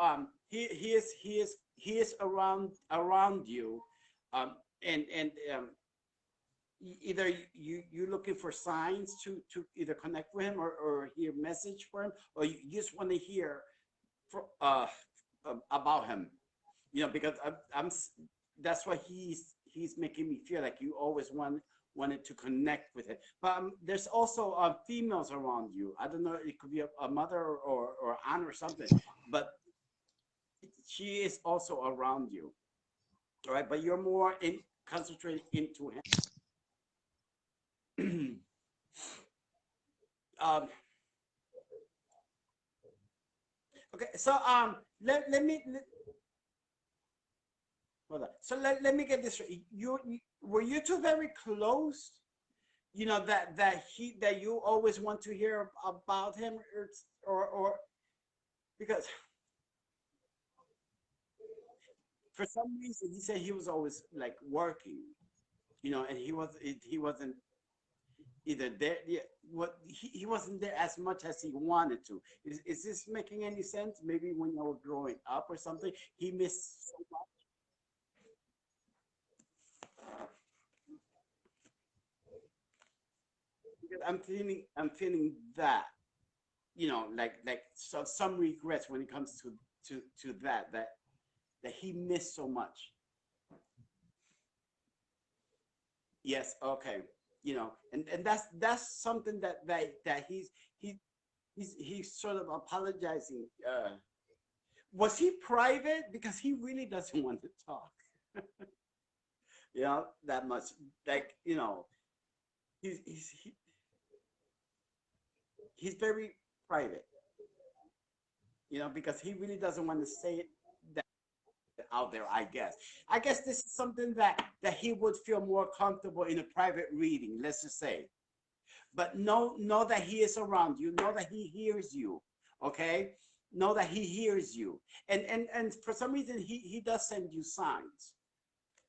he is around you, and either you looking for signs to either connect with him or hear message for him, or you just want to hear about him, you know, because I'm that's why he's making me feel like you always wanted to connect with it. But there's also females around you. I don't know, it could be a mother or aunt or something, but she is also around you. All right, but you're more concentrated into him. um, okay, so hold on. So let me get this straight. You were you two very close? You know that you always want to hear about him, or because for some reason he said he was always like working, you know, and he wasn't either there. Yeah, what he wasn't there as much as he wanted to. Is this making any sense? Maybe when you were growing up or something, he missed so much. Because I'm feeling that, you know, like some regrets when it comes to that he missed so much. Yes, okay, you know, and that's something that he's sort of apologizing. Was he private? Because he really doesn't want to talk, you know, that much. Like, you know, he's he's he, he's very private, you know, because he really doesn't want to say it that out there. I guess this is something that he would feel more comfortable in a private reading, let's just say. But know that he is around you, know that he hears you. Okay, know that he hears you, and for some reason he does send you signs.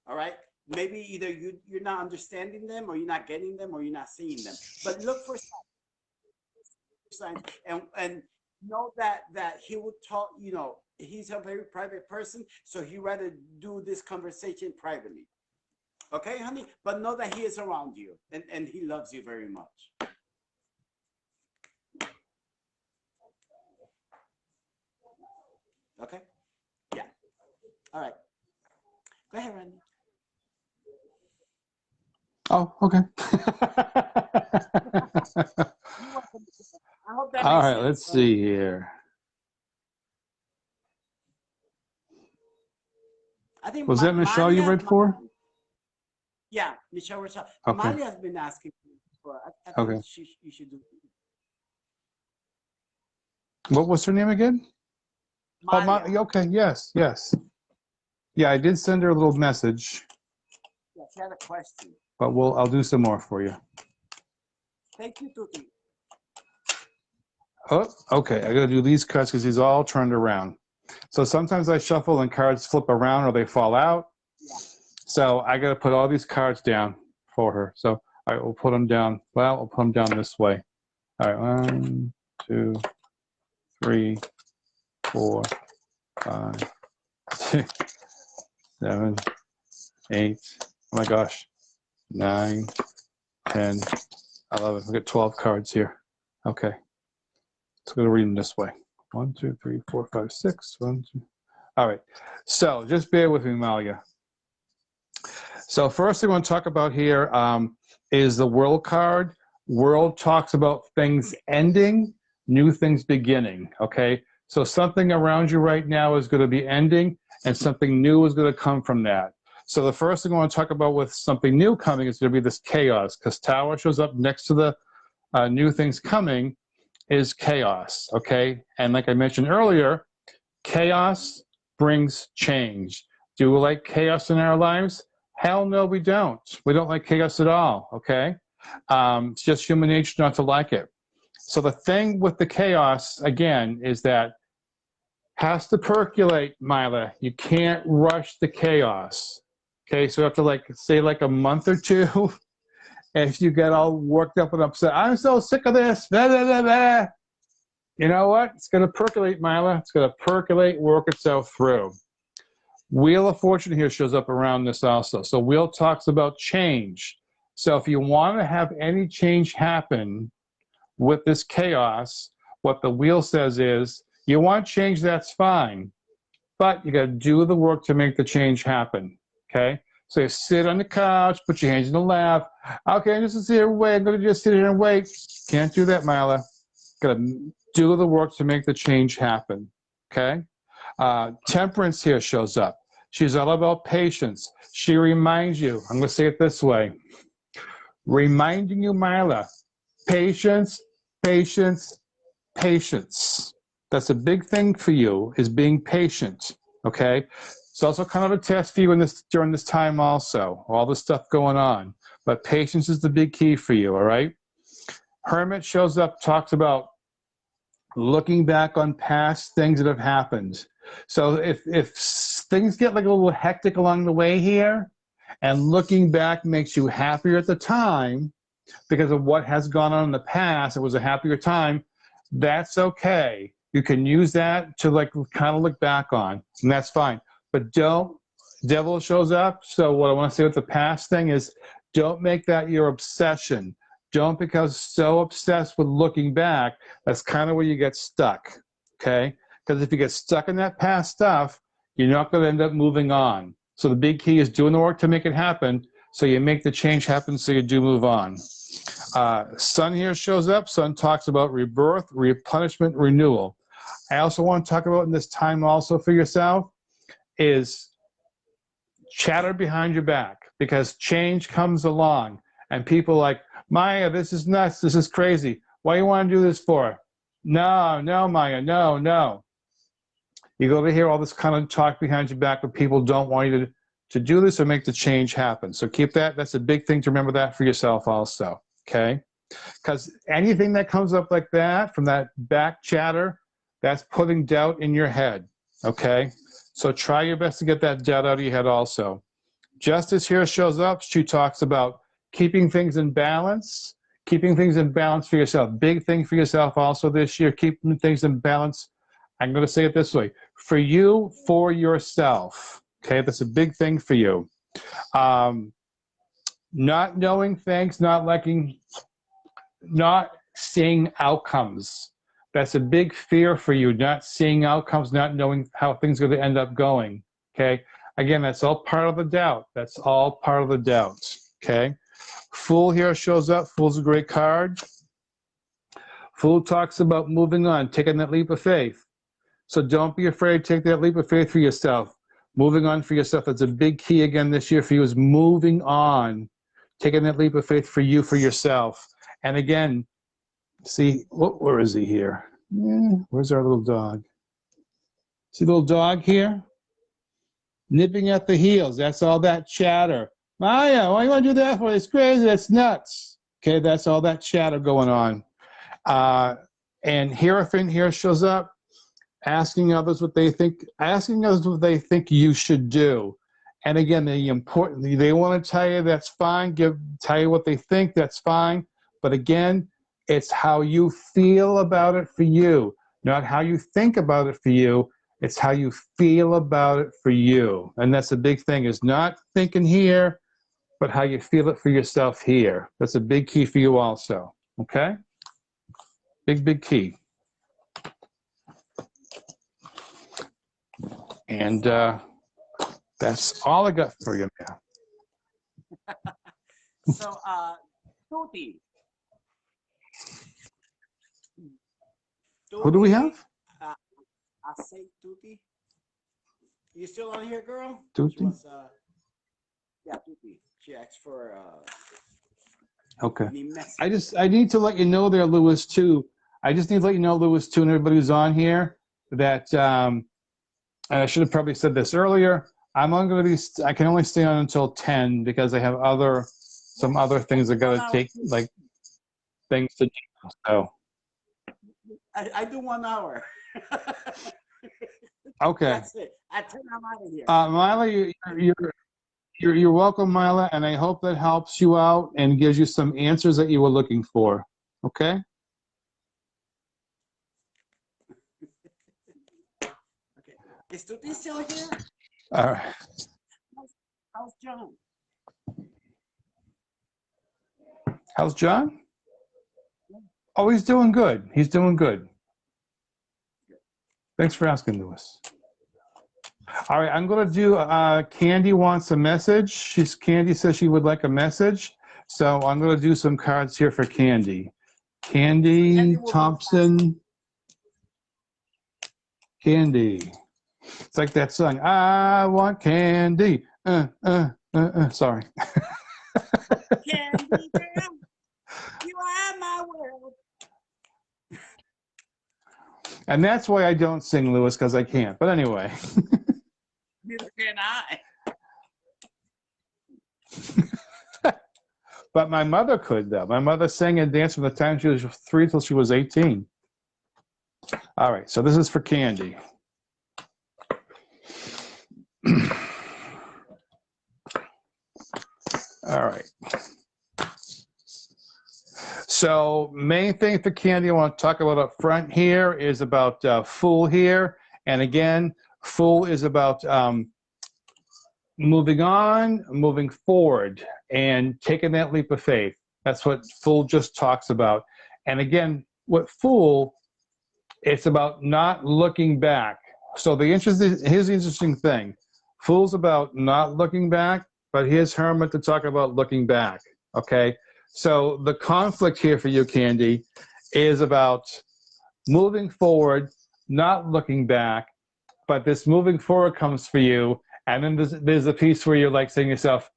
All right, maybe either you're not understanding them, or you're not getting them, or you're not seeing them, but look for signs, and know that he would talk. You know, he's a very private person, so he rather do this conversation privately. Okay, honey, but know that he is around you, and he loves you very much. Okay, yeah, all right, go ahead, Randy. Oh, okay. I hope that All makes right, sense. let's see here. I think Was that Michelle you read for? Yeah, Michelle Rochelle. Okay. Malia has been asking for. I think Okay. you should do. What was her name again? Oh, Malia. okay, yes, yes. Yeah, I did send her a little message, Yeah, she had a question. but I'll do some more for you. Thank you, Tuti. Oh, okay, I gotta do these cards because these all turned around. So sometimes I shuffle and cards flip around or they fall out. Yeah. So I gotta put all these cards down for her. So I will put them down. Well, I'll put them down this way. All right, 1, 2, 3, 4, 5, 6, 7, 8. Oh my gosh, 9, 10, 11. We got 12 cards here. Okay, so I'm gonna read them this way. 1, 2, 3, 4, 5, 6. 1, 2. All right. So just bear with me, Malia. So first thing I want to talk about here is the World card. World talks about things ending, new things beginning. Okay. So something around you right now is going to be ending, and something new is going to come from that. So the first thing I want to talk about with something new coming is going to be this chaos, because Tower shows up next to the new things coming is chaos, okay? And like I mentioned earlier, chaos brings change. Do we like chaos in our lives? Hell no, we don't. We don't like chaos at all, okay? It's just human nature not to like it. So the thing with the chaos, again, is that has to percolate, Mila. You can't rush the chaos. Okay, so after like, say like a month or two, if you get all worked up and upset, I'm so sick of this, blah, blah, blah, blah. You know what? It's going to percolate, Mila. It's going to percolate, work itself through. Wheel of Fortune here shows up around this also. So Wheel talks about change. So if you want to have any change happen with this chaos, what the Wheel says is, you want change, that's fine, but you got to do the work to make the change happen, okay? So you sit on the couch, put your hands in the lap. Okay, I'm just going to sit here and wait. I'm going to just sit here and wait. Can't do that, Mila. Got to do the work to make the change happen, okay? Temperance here shows up. She's all about patience. She reminds you, I'm going to say it this way, reminding you, Mila, patience, patience, patience. That's a big thing for you, is being patient, okay? It's also kind of a test for you during this time also, all this stuff going on. But patience is the big key for you, all right? Hermit shows up, talks about looking back on past things that have happened. So if things get like a little hectic along the way here, and looking back makes you happier at the time because of what has gone on in the past, it was a happier time, that's okay. You can use that to like kind of look back on, and that's fine. But don't, devil shows up. So what I want to say with the past thing is, don't make that your obsession. Don't become so obsessed with looking back. That's kind of where you get stuck, okay? Because if you get stuck in that past stuff, you're not going to end up moving on. So the big key is doing the work to make it happen, so you make the change happen, so you do move on. Sun here shows up. Sun talks about rebirth, replenishment, renewal. I also want to talk about in this time also for yourself is chatter behind your back, because change comes along and people like, Maya, this is nuts, this is crazy. What do you want to do this for? No, no, Maya, no, no. You go to hear all this kind of talk behind your back, but people don't want you to do this or make the change happen. So keep that, that's a big thing to remember that for yourself also, okay? Because anything that comes up like that, from that back chatter, that's putting doubt in your head, okay? So try your best to get that doubt out of your head also. Justice here shows up. She talks about keeping things in balance, keeping things in balance for yourself. Big thing for yourself also this year, keeping things in balance. I'm going to say it this way, for you, for yourself, okay? That's a big thing for you. Not knowing things, not liking, not seeing outcomes. That's a big fear for you, not seeing outcomes, not knowing how things are going to end up going, okay? Again, that's all part of the doubt. That's all part of the doubt, okay? Fool here shows up. Fool's a great card. Fool talks about moving on, taking that leap of faith. So don't be afraid to take that leap of faith for yourself. Moving on for yourself, that's a big key again this year for you, is moving on, taking that leap of faith for you, for yourself. And again, see, where is he here? Where's our little dog? See the little dog here? Nipping at the heels, that's all that chatter. Maya, why do you want to do that for? It's crazy, that's nuts. Okay, that's all that chatter going on. And Hierophant here shows up, asking others what they think you should do. And again, they want to tell you that's fine, tell you what they think, that's fine. But again, it's how you feel about it for you, not how you think about it for you. It's how you feel about it for you. And that's a big thing, is not thinking here, but how you feel it for yourself here. That's a big key for you also, okay? Big, big key. And that's all I got for you now. So, Tuti. Who do we have? I say Tuti. You still on here, girl? Tuti? Yeah, Tupi. She asked for Okay. any message. I need to let you know there, Lewis, too. I just need to let you know, Lewis, too, and everybody who's on here, that and I should have probably said this earlier. I'm only going to be. I can only stay on until 10 because I have some other things I got to take, like things to do. So. I do 1 hour. Okay. That's it. At 10, I'm out of here. Mila, you're welcome, Mila, and I hope that helps you out and gives you some answers that you were looking for. Okay? Okay. Is Tuti still here? All right. How's John? How's John? Oh, he's doing good. He's doing good. Thanks for asking, Lewis. All right, I'm going to do, Candy wants a message. Candy says she would like a message. So I'm going to do some cards here for Candy. Candy Thompson. Candy. It's like that song, I want candy. Sorry. Candy girl, you are my world. And that's why I don't sing, Lewis, because I can't. But anyway. Neither can I. But my mother could, though. My mother sang and danced from the time she was 3 till she was 18. All right, so this is for Candy. All right. So main thing for Candy I want to talk about up front here is about Fool here. And again, Fool is about moving on, moving forward, and taking that leap of faith. That's what Fool just talks about. And again, what Fool, it's about not looking back. So here's the interesting thing. Fool's about not looking back, but here's Hermit to talk about looking back, okay? So the conflict here for you, Candy, is about moving forward, not looking back, but this moving forward comes for you, and then there's a piece where you're like saying to yourself,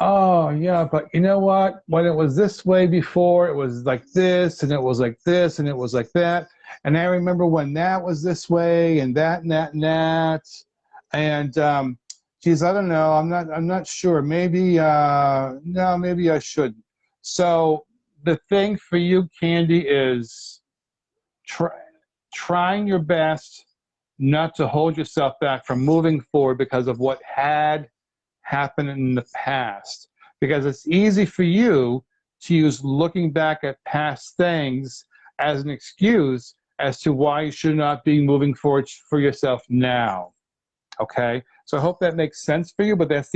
oh, yeah, but you know what? When it was this way before, it was like this, and it was like this, and it was like that. And I remember when that was this way, and that, and that, and that. And, geez, I don't know. I'm not sure. Maybe, no, maybe I shouldn't. So the thing for you, Candy, is trying your best not to hold yourself back from moving forward because of what had happened in the past. Because it's easy for you to use looking back at past things as an excuse as to why you should not be moving forward for yourself now. Okay, so I hope that makes sense for you, but that's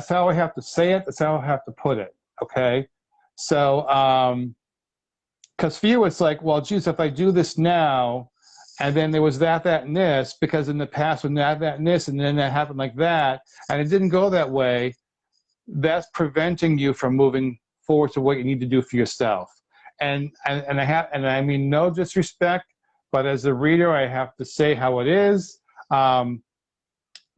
how I have to say it. That's how I have to put it. Okay, so because for you it's like, well, geez, if I do this now, and then there was that, and this, because in the past when that, and this, and then that happened like that, and it didn't go that way, that's preventing you from moving forward to what you need to do for yourself. And I mean no disrespect, but as a reader, I have to say how it is,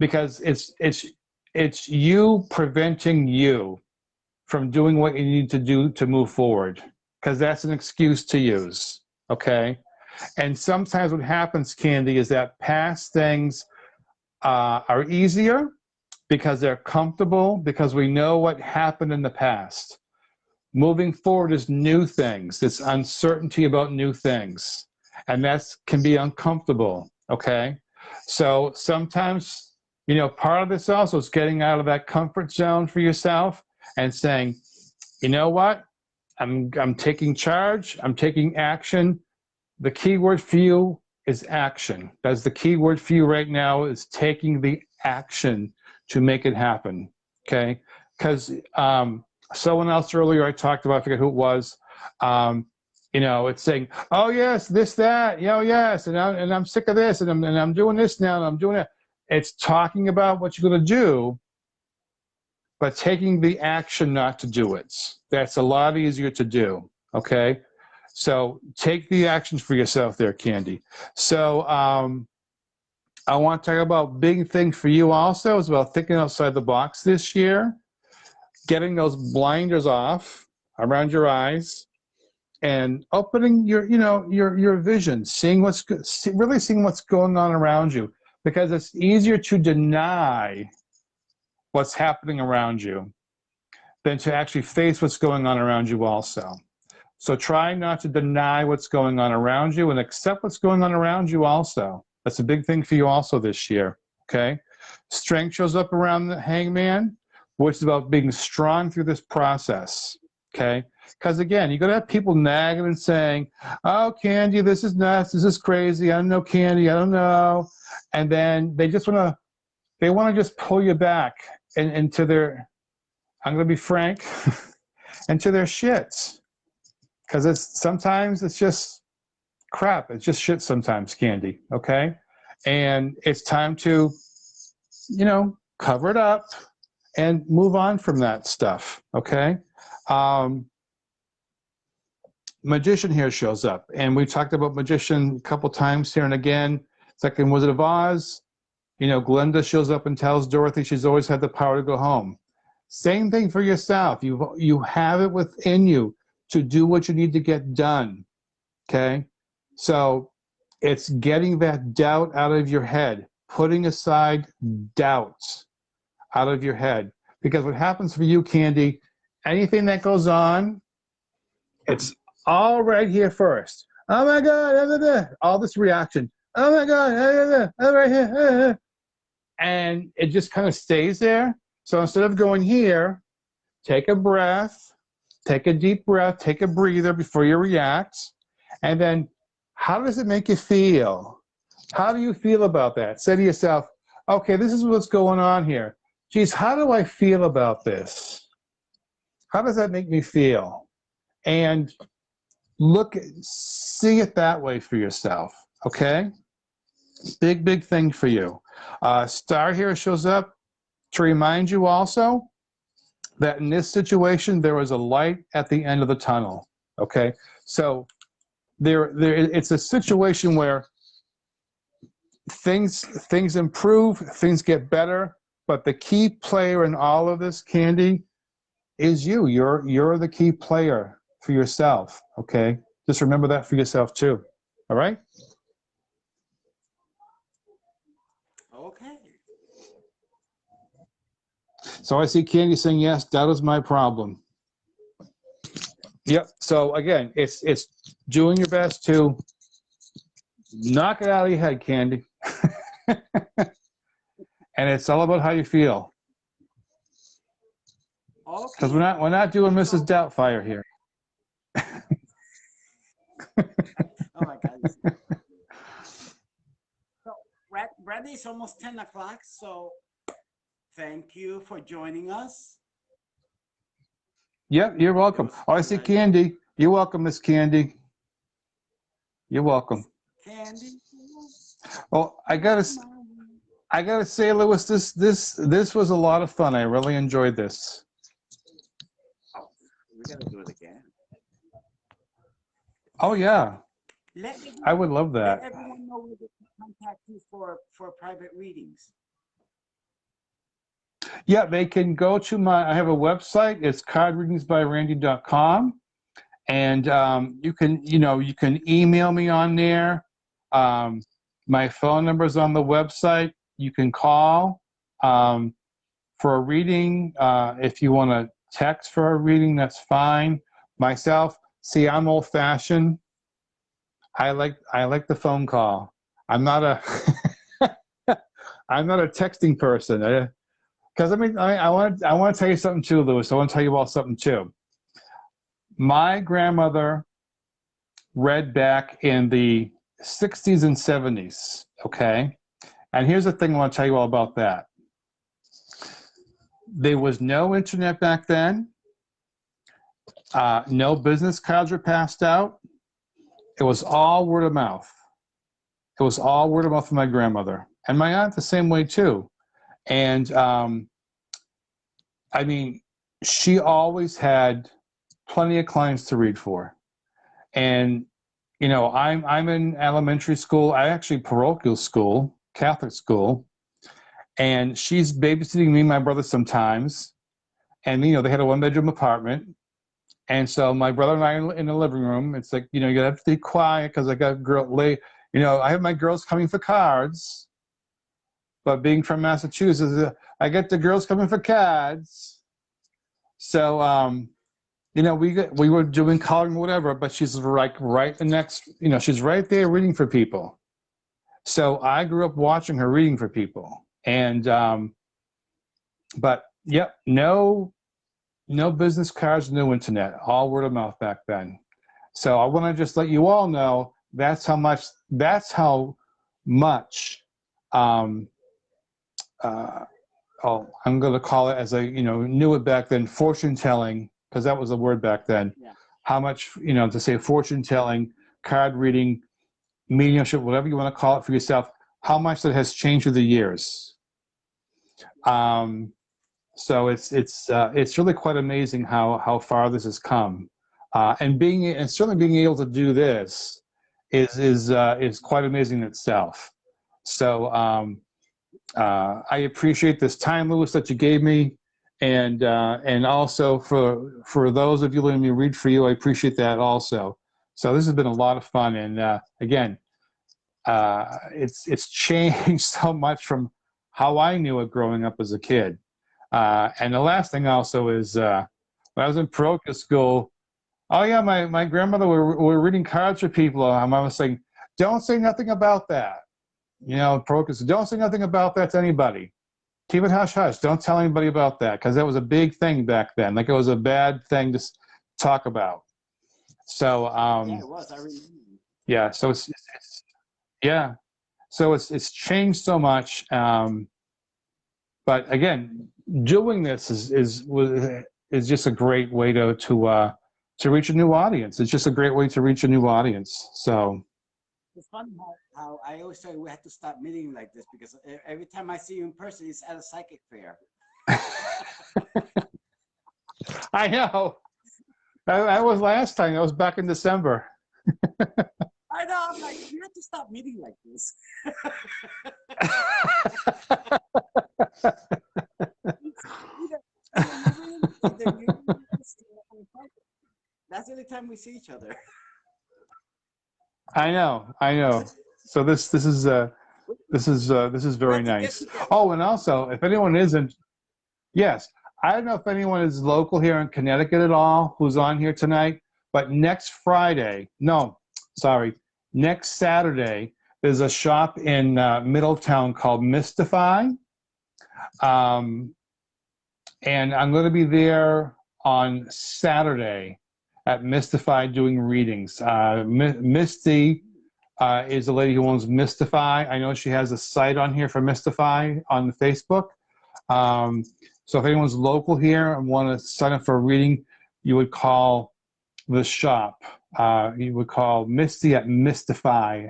because it's you preventing you from doing what you need to do to move forward, because that's an excuse to use, okay? And sometimes what happens, Candy, is that past things are easier because they're comfortable, because we know what happened in the past. Moving forward is new things. It's uncertainty about new things. And that can be uncomfortable, okay? So sometimes, you know, part of this also is getting out of that comfort zone for yourself and saying, you know what? I'm taking charge. I'm taking action. The key word for you is action. That's the key word for you right now, is taking the action to make it happen, okay? Because someone else earlier I talked about, I forget who it was, you know, it's saying, oh yes, this, that, you know, yes, and I'm sick of this, and I'm doing this now, and I'm doing it. It's talking about what you're going to do, but taking the action not to do it. That's a lot easier to do, okay? So take the actions for yourself there, Candy. So I want to talk about big thing for you also is about thinking outside the box this year, getting those blinders off around your eyes, and opening your, you know, your vision, seeing what's really seeing what's going on around you, because it's easier to deny what's happening around you than to actually face what's going on around you also. So try not to deny what's going on around you and accept what's going on around you also. That's a big thing for you also this year, okay? Strength shows up around the hangman, which is about being strong through this process, okay? Because again, you're gonna have people nagging and saying, oh, Candy, this is nuts, this is crazy, I don't know, Candy, I don't know. And then they just wanna just pull you back into their, I'm gonna be frank, into their shits. Because sometimes it's just crap. It's just shit sometimes, Candy, okay? And it's time to, you know, cover it up and move on from that stuff, okay? Magician here shows up. And we talked about Magician a couple times here and again. It's like in Wizard of Oz, you know, Glinda shows up and tells Dorothy she's always had the power to go home. Same thing for yourself. You have it within you to do what you need to get done, okay? So it's getting that doubt out of your head, putting aside doubts out of your head. Because what happens for you, Candy, anything that goes on, it's all right here first. Oh my God, all this reaction. Oh my God, right here. And it just kind of stays there. So instead of going here, take a breath, take a deep breath, take a breather before you react. And then, how does it make you feel? How do you feel about that? Say to yourself, okay, this is what's going on here. Geez, how do I feel about this? How does that make me feel? And see it that way for yourself, okay? Big thing for you. Star here shows up to remind you also that in this situation, there is a light at the end of the tunnel, okay? So it's a situation where things improve, things get better, but the key player in all of this, Candy, is you. You're the key player for yourself, okay? Just remember that for yourself too, all right? Okay. So I see Candy saying, yes, that was my problem. Yep, so again, it's doing your best to knock it out of your head, Candy. And it's all about how you feel. Okay. Because we're not doing Mrs. Doubtfire here. Oh my God. So, Brady, it's almost 10 o'clock, so thank you for joining us. Yep, you're welcome. Oh, I see Candy. You're welcome, Miss Candy. You're welcome. Candy. Well, I gotta say, Louis, this was a lot of fun. I really enjoyed this. Oh, we gotta do it again. Oh yeah, I would love that. Let everyone know where they can contact you for private readings. Yeah, they can go to I have a website. It's cardreadingsbyrandy.com. And you can email me on there. My phone number is on the website. You can call for a reading. If you want to text for a reading, that's fine. Myself, see, I'm old-fashioned. I like the phone call. I'm not a I'm not a texting person. Because I want to tell you something too, Louis. I want to tell you about something too. My grandmother read back in the 60s and 70s, okay? And here's the thing I want to tell you all about that. There was no internet back then. No business cards were passed out. It was all word of mouth. It was all word of mouth from my grandmother. And my aunt the same way too. And I mean, she always had plenty of clients to read for. And, you know, I'm in elementary school, I actually parochial school, Catholic school, and she's babysitting me and my brother sometimes. And you know, they had a 1-bedroom apartment, and so my brother and I are in the living room. It's like, you know, you have to be quiet because I got you know, I have my girls coming for cards, but being from Massachusetts, I get the girls coming for cards. So you know, we were doing coloring or whatever, but she's like right the next, you know, she's right there reading for people. So I grew up watching her reading for people, and but yep, no business cards, no internet, all word of mouth back then. So I want to just let you all know that's how much I'm going to call it, as I, you know, knew it back then, fortune telling, because that was a word back then. Yeah. How much, you know, to say fortune telling, card reading, mediumship, whatever you want to call it for yourself, how much that has changed through the years. So it's really quite amazing how far this has come, and certainly being able to do this is quite amazing in itself. So I appreciate this time, Lewis, that you gave me, and also for those of you letting me read for you, I appreciate that also. So this has been a lot of fun, and again, it's changed so much from how I knew it growing up as a kid. And the last thing also is when I was in parochial school, oh yeah, my grandmother were reading cards for people. I was saying, don't say nothing about that. You know, parochial school, don't say nothing about that to anybody. Keep it hush hush. Don't tell anybody about that, because that was a big thing back then. Like, it was a bad thing to talk about. So Yeah, it was. I remember. yeah, so it's yeah, so it's changed so much. But again, doing this is just a great way to reach a new audience. It's just a great way to reach a new audience. So It's funny how I always say we have to stop meeting like this, because every time I see you in person, it's at a psychic fair. I know. That was last time. That was back in December. I know. I'm like, you have to stop meeting like this. That's the only time we see each other. I know. So this is very nice. Oh, and also, if anyone isn't, yes, I don't know if anyone is local here in Connecticut at all who's on here tonight, but next Saturday, there's a shop in Middletown called Mystify. And I'm going to be there on Saturday at Mystify doing readings. Misty is the lady who owns Mystify. I know she has a site on here for Mystify on Facebook. So if anyone's local here and want to sign up for a reading, you would call the shop. You would call Misty at Mystify.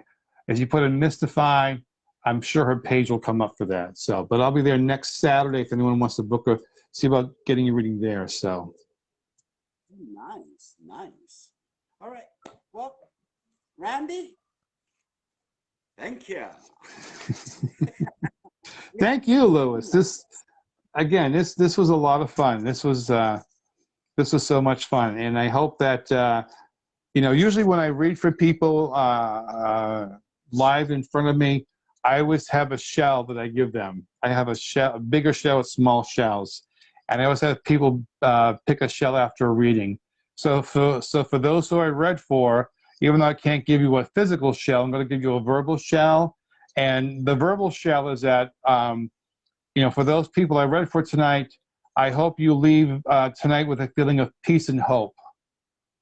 As you put in Mystify, I'm sure her page will come up for that. So, but I'll be there next Saturday if anyone wants to book or see about getting a reading there. So. Nice. All right. Well, Randy, thank you. Thank you, Lewis. This was a lot of fun. This was so much fun, and I hope that you know, usually when I read for people live in front of me, I always have a shell that I give them. I have a bigger shell with small shells, and I always have people pick a shell after a reading. So for those who I read for, even though I can't give you a physical shell, I'm going to give you a verbal shell, and the verbal shell is that you know, for those people I read for tonight, I hope you leave tonight with a feeling of peace and hope.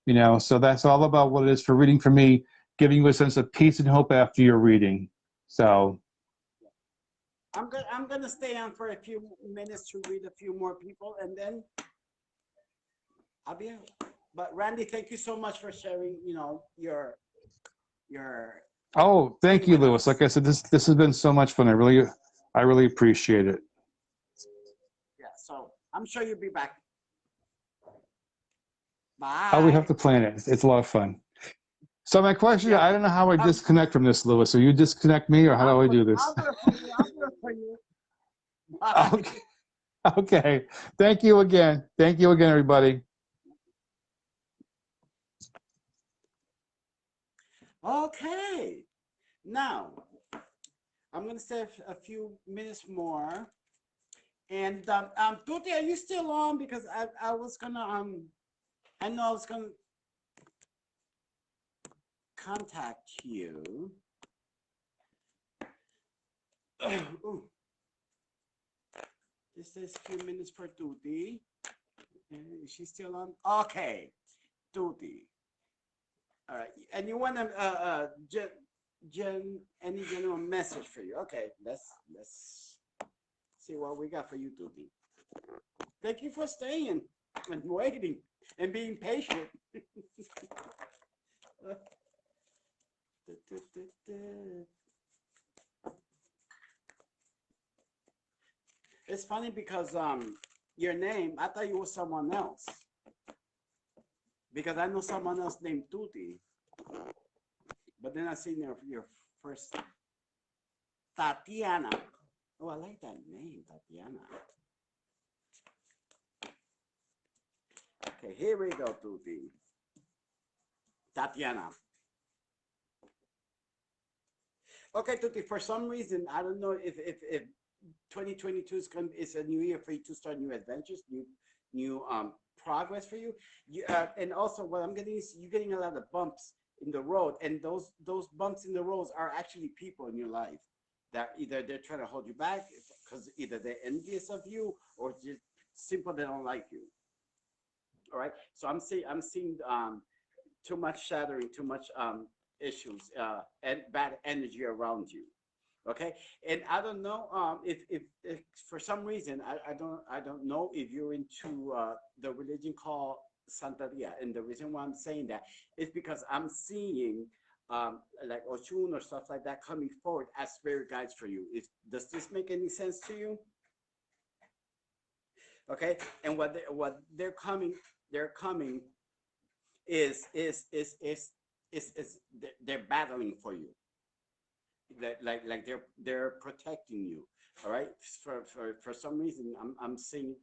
You know, so that's all about what it is for reading for me, giving you a sense of peace and hope after your reading. So I'm gonna stay on for a few minutes to read a few more people, and then I'll be out. But Randy, thank you so much for sharing, you know, your oh, thank you, Lewis. Like I said, this has been so much fun. I really appreciate it. Yeah, so I'm sure you'll be back. Bye. Oh, we have to plan it. It's a lot of fun. So my question, Yeah. I don't know how I disconnect from this, Louis. So you disconnect me, or how do I do this? I'll do it for you. I'll do it for you. Bye. Okay. Okay. Thank you again. Thank you again, everybody. Okay. Now, I'm going to stay a few minutes more. And Tuti, are you still on? Because I was going to, I know I was going to contact you. Ooh. This is a few minutes for Tuti. Is she still on? Okay. Tuti. All right. And you want any general message for you? Okay. Let's see what we got for you, Tuti. Thank you for staying and waiting and being patient. It's funny because your name, I thought you were someone else. Because I know someone else named Tuti. But then I seen your first Tatiana. Oh, I like that name, Tatiana. Okay, here we go, Tuti. Tatiana. Okay, Tuti, for some reason, I don't know if 2022 is a new year for you to start new adventures, new progress for you. And also what I'm getting is you're getting a lot of bumps in the road, and those bumps in the roads are actually people in your life that either they're trying to hold you back because either they're envious of you or just simple they don't like you. All right. So I'm seeing too much shattering, too much issues and bad energy around you. Okay, and I don't know if for some reason I don't know if you're into the religion called Santeria, and the reason why I'm saying that is because I'm seeing like Oshun or stuff like that coming forward as spirit guides for you. Does this make any sense to you? Okay, and what they're coming is they're battling for you, like they're protecting you. All right, for some reason I'm seeing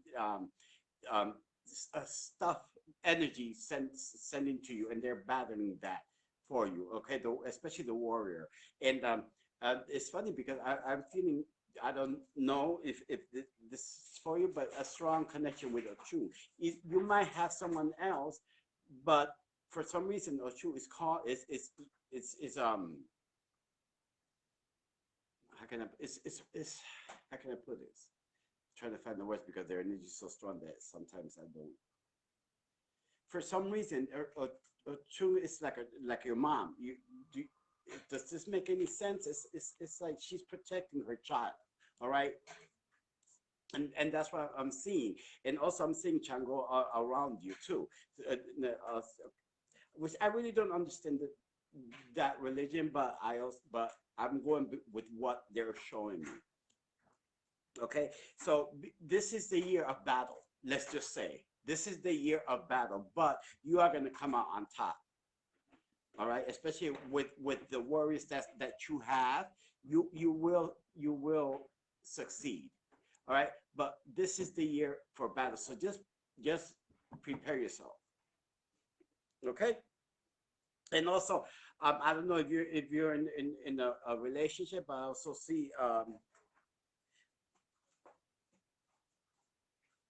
stuff energy sending to you, and they're battling that for you. Okay, especially the warrior. And it's funny because I'm feeling, I don't know if this is for you, but a strong connection with Ochu. You might have someone else, but for some reason Ochu is called is how can I it's how can I put this? Trying to find the words because their energy is so strong that sometimes I don't. For some reason, Chu is like your mom. Do, does this make any sense? It's like she's protecting her child. All right, and that's what I'm seeing. And also I'm seeing Chango around you too, uh, which I really don't understand that religion, but I'm going with what they're showing me. Okay, so this is the year of battle. Let's just say this is the year of battle, but you are going to come out on top. All right, especially with the worries that you have, you will succeed. All right, but this is the year for battle, so just prepare yourself. Okay, and also I don't know if you're in a relationship, but I also see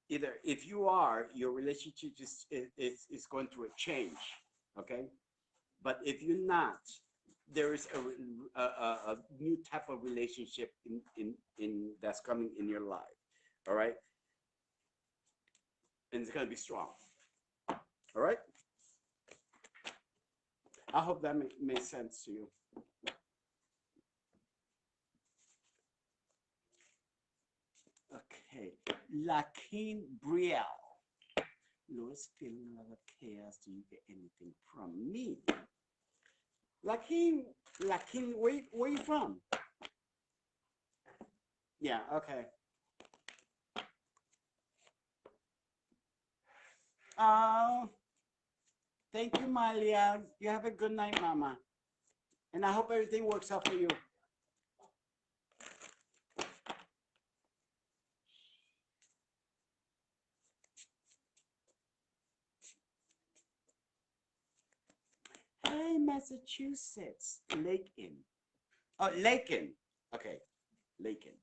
either if you are, your relationship is going through a change. Okay, but if you're not, there is a new type of relationship in that's coming in your life. All right, and it's going to be strong. All right, I hope that makes sense to you. Okay, Lakin Brielle. Louis, feeling a lot of chaos. Do you get anything from me? Lakin, where you from? Yeah, okay. Uh, Thank you, Malia. You have a good night, Mama. And I hope everything works out for you. Hey, Massachusetts. Lakin. Oh, Lakin. Okay, Lakin.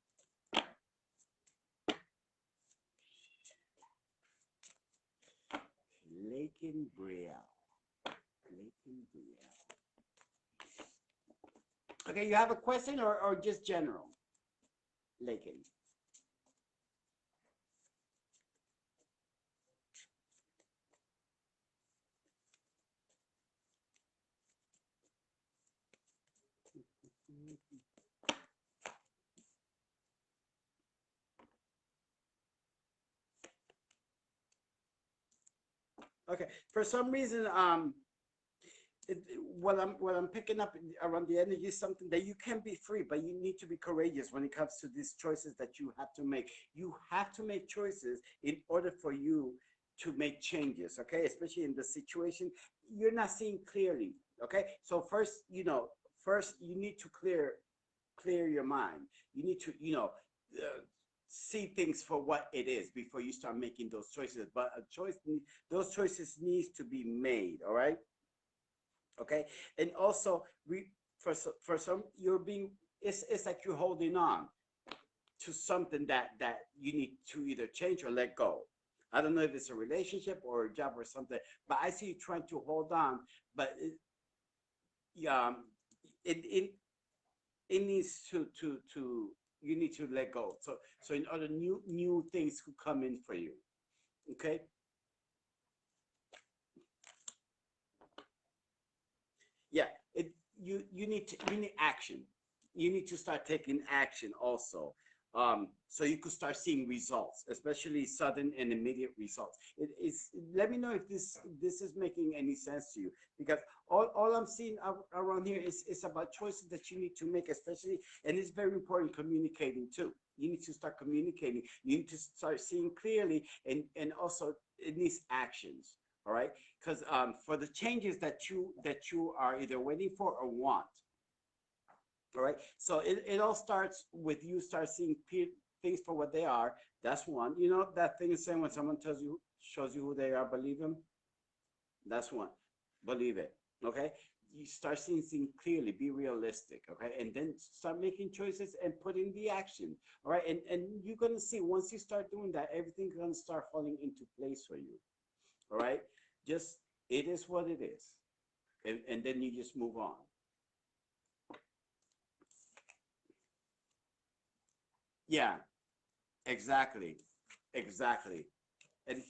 Lakin Brielle. Lakin Brielle. Okay, you have a question or just general? Lakin. Okay, for some reason, what I'm picking up around the energy is something that you can be free, but you need to be courageous when it comes to these choices that you have to make. You have to make choices in order for you to make changes. Okay, especially in the situation you're not seeing clearly. Okay, so first, first you need to clear your mind. You need to, see things for what it is before you start making those choices. But those choices needs to be made. All right. Okay, and also for some you're being it's like you're holding on to something that you need to either change or let go. I don't know if it's a relationship or a job or something, but I see you trying to hold on, but yeah, it it needs to you need to let go. So in other new things could come in for you. Okay. Yeah, it you need action. You need to start taking action also. So you could start seeing results, especially sudden and immediate results. It is. Let me know if this is making any sense to you, because all I'm seeing around here is about choices that you need to make, especially, and it's very important communicating too. You need to start communicating. You need to start seeing clearly, and also it needs actions. All right, because for the changes that you are either waiting for or want. All right, so it all starts with you start seeing things for what they are. That's one. You know that thing is saying when someone shows you who they are, believe them. That's one. Believe it. Okay. You start seeing things clearly. Be realistic. Okay, and then start making choices and put in the action. All right, and you're gonna see once you start doing that, everything's gonna start falling into place for you. All right, just it is what it is, and then you just move on. Yeah, exactly, exactly.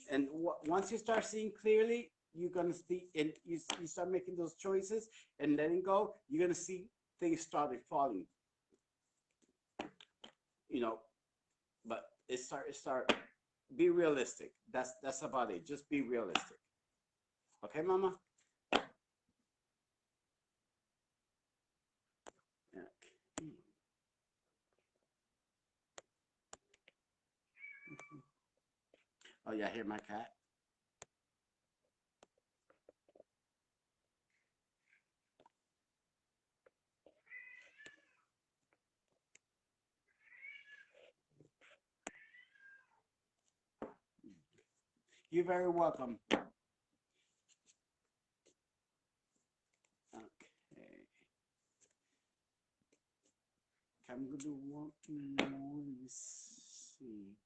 And once you start seeing clearly, you're gonna see, and you start making those choices and letting go. You're gonna see things started falling. You know, but it start. Be realistic. That's about it. Just be realistic. Okay, Mama. Yeah. Oh yeah, hear my cat. You're very welcome. Okay. I'm gonna do one more. Let me see.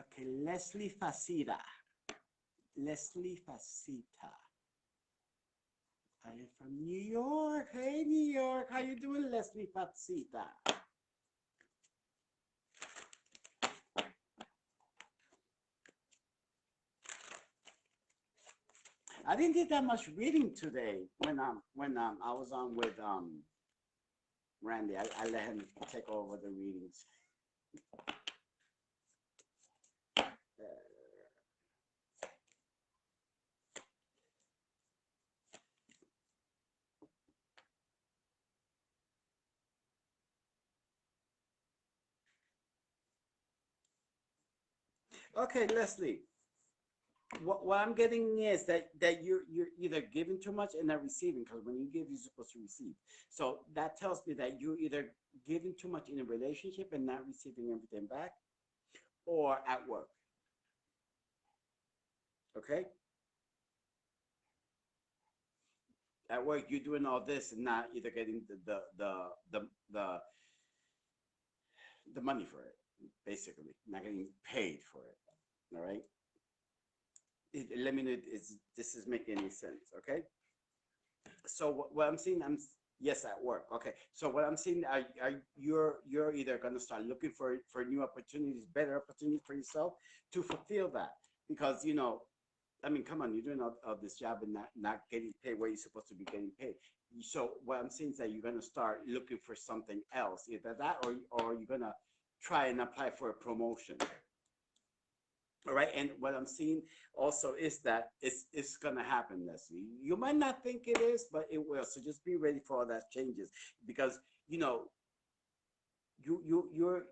Okay, Leslie Facita. Leslie Facita. I am from New York. Hey, New York. How you doing, Leslie Facita? I didn't do that much reading today when I was on with Randy. I let him take over the readings. Okay, Leslie. What I'm getting is that you're either giving too much and not receiving, because when you give, you're supposed to receive. So that tells me that you're either giving too much in a relationship and not receiving everything back, or at work. Okay, at work you're doing all this and not either getting the money for it, basically not getting paid for it. All right. Let me know if this is making any sense. Okay. So what I'm seeing, yes, at work. Okay. So what I'm seeing, you're either going to start looking for new opportunities, better opportunities for yourself to fulfill that, because I mean, come on, you're doing all this job and not getting paid where you're supposed to be getting paid. So what I'm saying is that you're gonna start looking for something else, either that, or you're gonna try and apply for a promotion. All right. And what I'm seeing also is that it's gonna happen, Leslie. You might not think it is, but it will. So just be ready for all that changes, because you know you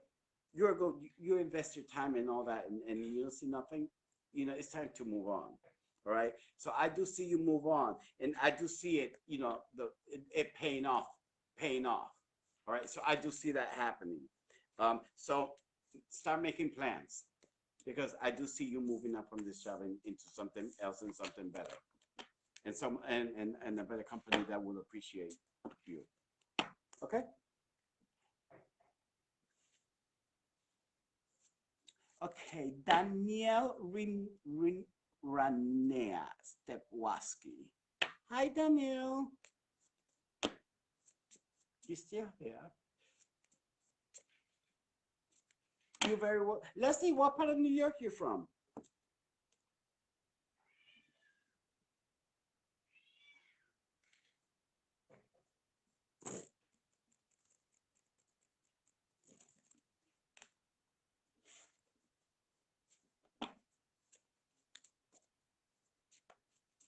invest your time and all that, and you don't see nothing. It's time to move on. All right. So I do see you move on, and I do see it. It paying off. All right. So I do see that happening. So start making plans, because I do see you moving up from this job into something else and something better, and a better company that will appreciate you. Okay. Okay, Danielle Ranea Stepwaski. Hi, Danielle. You still here? You very well. Leslie, what part of New York you from?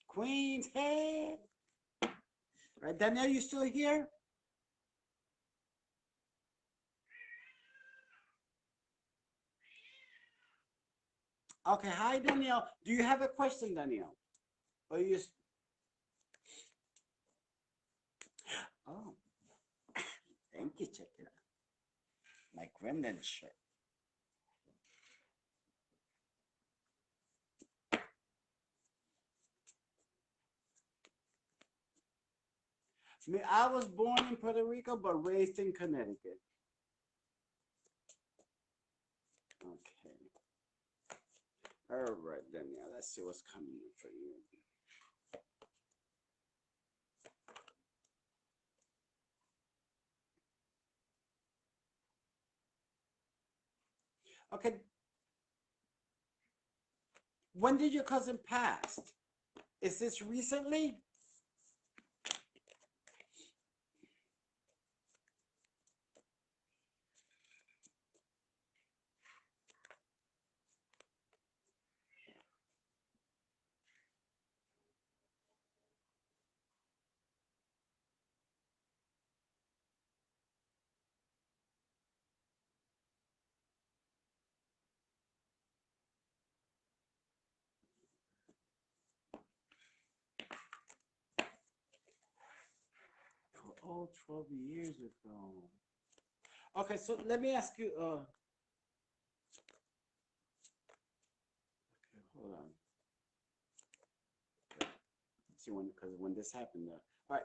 Queens. Hey. Right, Danielle, you still here? Okay. Hi, Danielle. Do you have a question, Danielle? Or you? Oh, thank you. Check it out. My Gremlin shirt. Me, I was born in Puerto Rico but raised in Connecticut. Okay. All right, Danielle. Let's see what's coming in for you. Okay. When did your cousin pass? Is this recently? Oh, 12 years ago. Okay, so let me ask you. Okay, hold on. See, because when this happened, all right.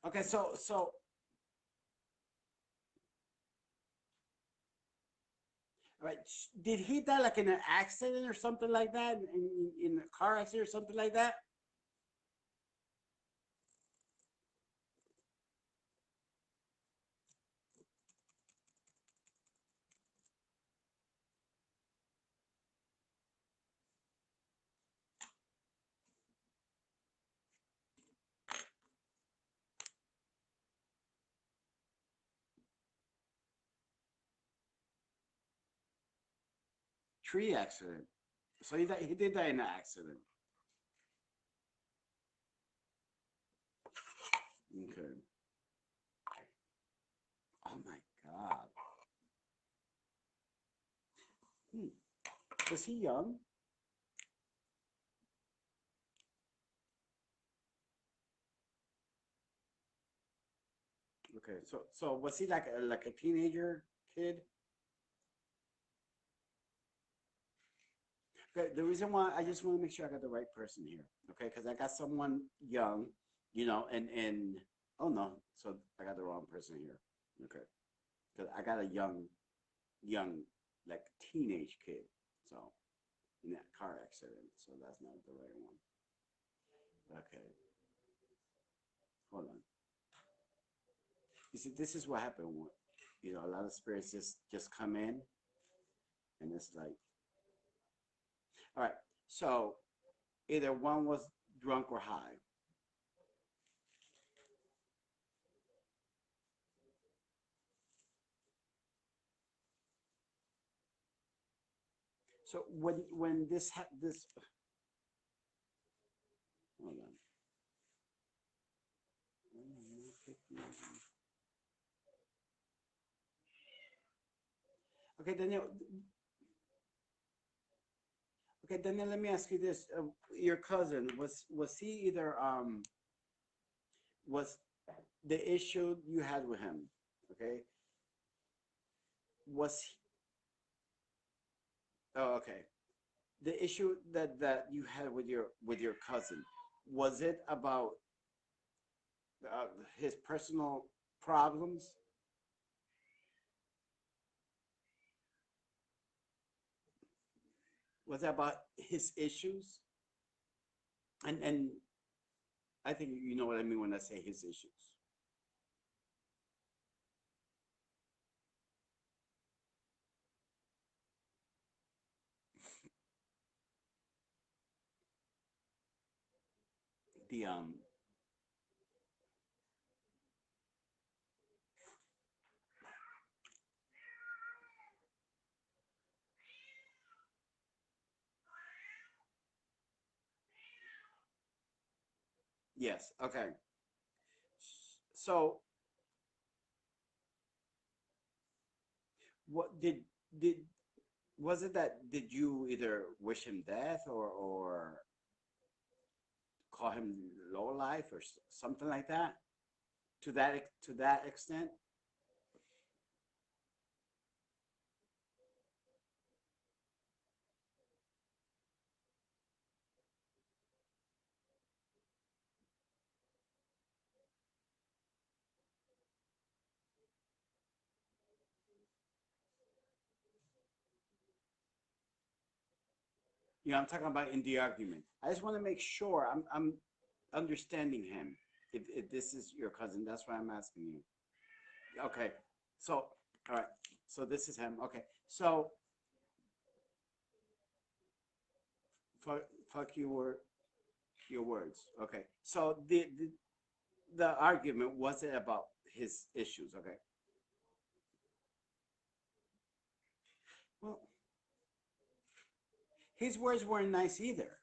Okay, so all right. Did he die like in an accident or something like that? In a car accident or something like that? Tree accident. So he did die in an accident. Okay. Oh my God. Was he young? Okay, so was he like a teenager kid? Okay, the reason why I just want to make sure I got the right person here, okay? Because I got someone young, and oh no, so I got the wrong person here, okay? Because I got a young, like teenage kid, so in that car accident, so that's not the right one. Okay, hold on. You see, this is what happened. A lot of spirits just come in, and it's like, all right. So either one was drunk or high. So when this hold on. Okay, Daniel. Okay, Daniel. Let me ask you this: your cousin was he either was the issue you had with him? Okay, was he, oh okay, the issue that you had with your cousin, was it about his personal problems? Was it about his issues? And I think you know what I mean when I say his issues. The yes, okay. So what did was it that did you either wish him death or call him low life or something like that? To that extent? I'm talking about in the argument. I just want to make sure I'm understanding him. If this is your cousin, that's why I'm asking you. Okay. So, all right. So this is him. Okay. So fuck, fuck your words. Okay. So the argument wasn't about his issues. Okay. Well, his words weren't nice either.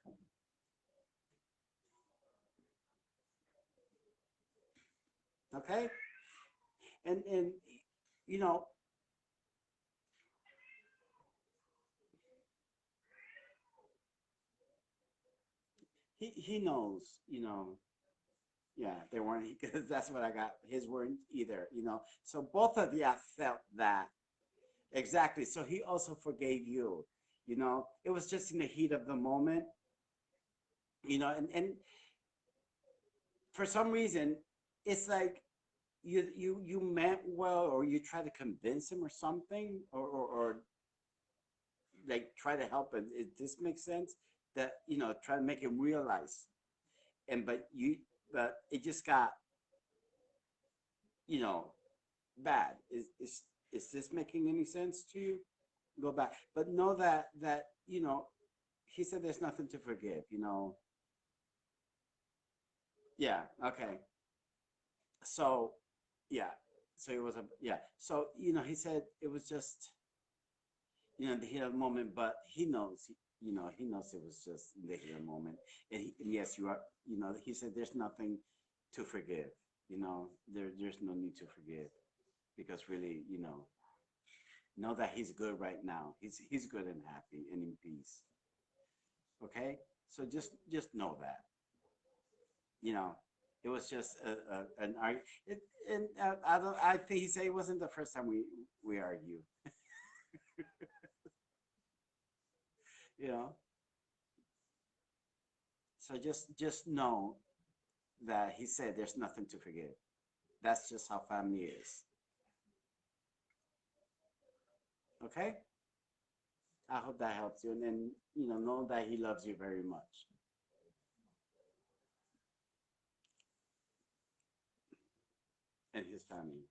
Okay. And you know he knows. Yeah, they weren't because that's what I got. His weren't either. So both of you felt that exactly. So he also forgave you. It was just in the heat of the moment. And for some reason, it's like you meant well, or you try to convince him or something, or like try to help him. This makes sense? That try to make him realize, but it just got you know bad. Is this making any sense to you? Go back, but know that he said there's nothing to forgive. Yeah. Okay. So yeah. So it was a yeah. So he said it was just the heat of the moment, but he knows. He knows it was just in the heat of the moment. And yes, you are. He said there's nothing to forgive. There's no need to forgive because really. Know that he's good right now. He's good and happy and in peace. Okay, so just know that. You know, it was just an argument. And I don't. I think he said it wasn't the first time we argue. You know, so just know that he said there's nothing to forgive. That's just how family is. Okay. I hope that helps you, and then know that he loves you very much, and his family.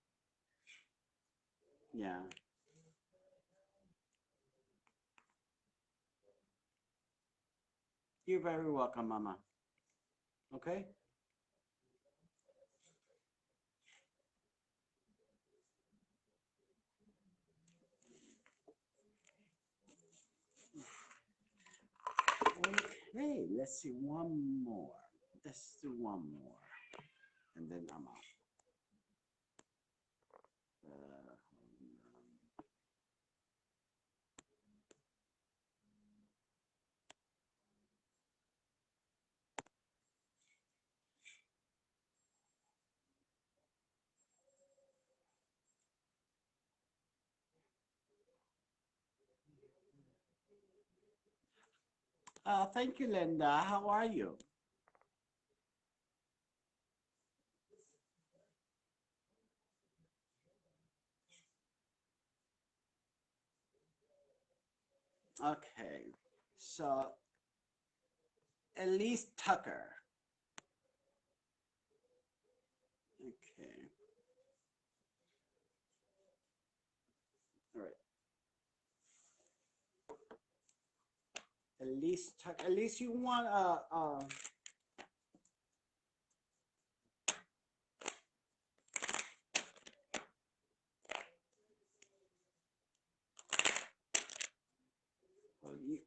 Yeah. You're very welcome, Mama. Okay. Okay. Let's see one more. Let's do one more, and then I'm out. Uh, thank you, Linda. How are you? Okay. So, Elise Tucker. Okay. All right. Elise Tucker. Elise, you want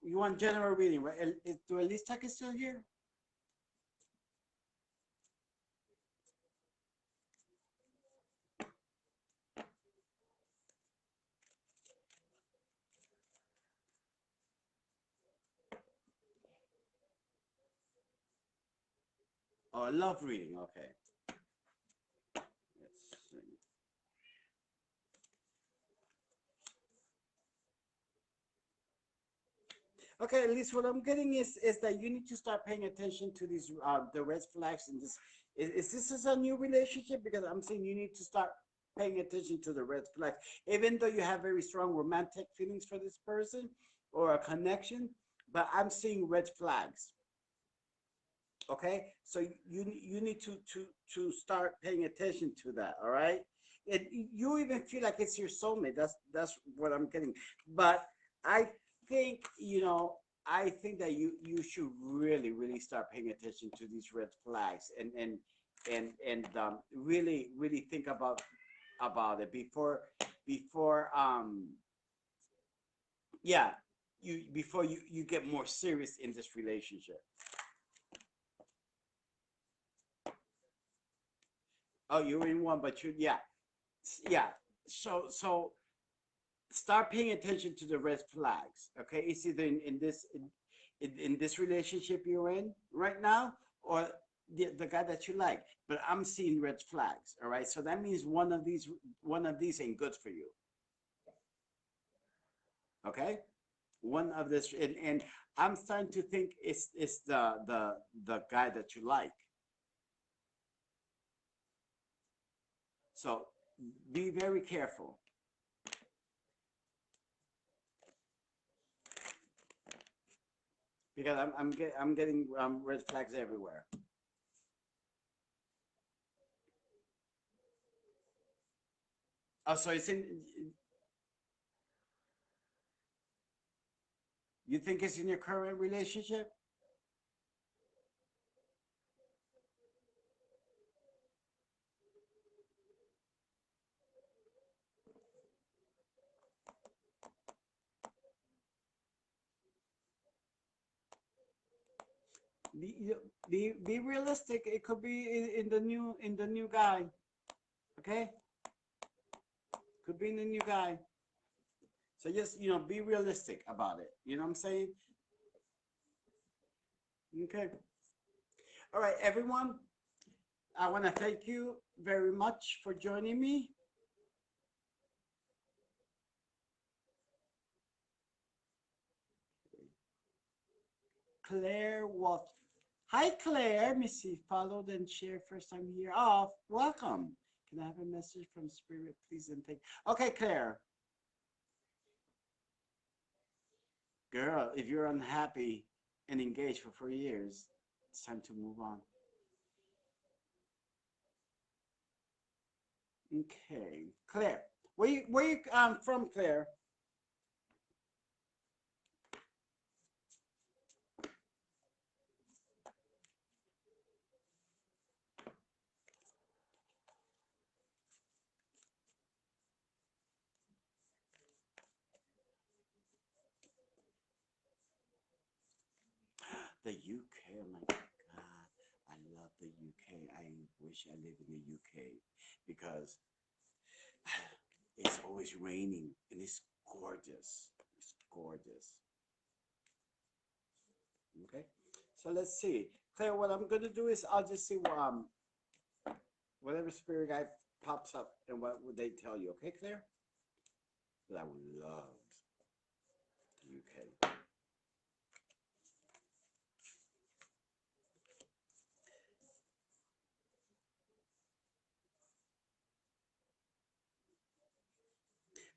you want general reading, right? Do Elise Tucker still here? Oh, love reading. Okay. Let's see. Okay, at least what I'm getting is that you need to start paying attention to these the red flags in this. Is this is a new relationship? Because I'm saying you need to start paying attention to the red flags, even though you have very strong romantic feelings for this person or a connection. But I'm seeing red flags. Okay, so you need to start paying attention to that. All right, and you even feel like it's your soulmate. That's what I'm getting. But I think I think that you should really start paying attention to these red flags and really think about it before yeah before you get more serious in this relationship. Oh, you're in one, but yeah, yeah. So start paying attention to the red flags. Okay, it's either in this relationship you're in right now, or the guy that you like. But I'm seeing red flags. All right, so that means one of these ain't good for you. Okay, one of this, and I'm starting to think it's the guy that you like. So be very careful. Because I'm getting red flags everywhere. Oh, so it's in. You think it's in your current relationship? Be, be realistic. It could be in the new guy. Okay, could be in the new guy. So just, be realistic about it. You know what I'm saying? Okay. All right, everyone. I want to thank you very much for joining me. Claire Walt. Hi, Claire. Let me see. Followed and share first time here. Oh, welcome. Can I have a message from Spirit, please? And thank. Okay, Claire. Girl, if you're unhappy and engaged for 4 years, it's time to move on. Okay, Claire. Where you from, Claire? The UK. Oh my God, I love the UK. I wish I lived in the UK because it's always raining and it's gorgeous. It's gorgeous. Okay, so let's see, Claire. What I'm gonna do is I'll just see whatever spirit guide pops up and what would they tell you. Okay, Claire? But I would love the UK.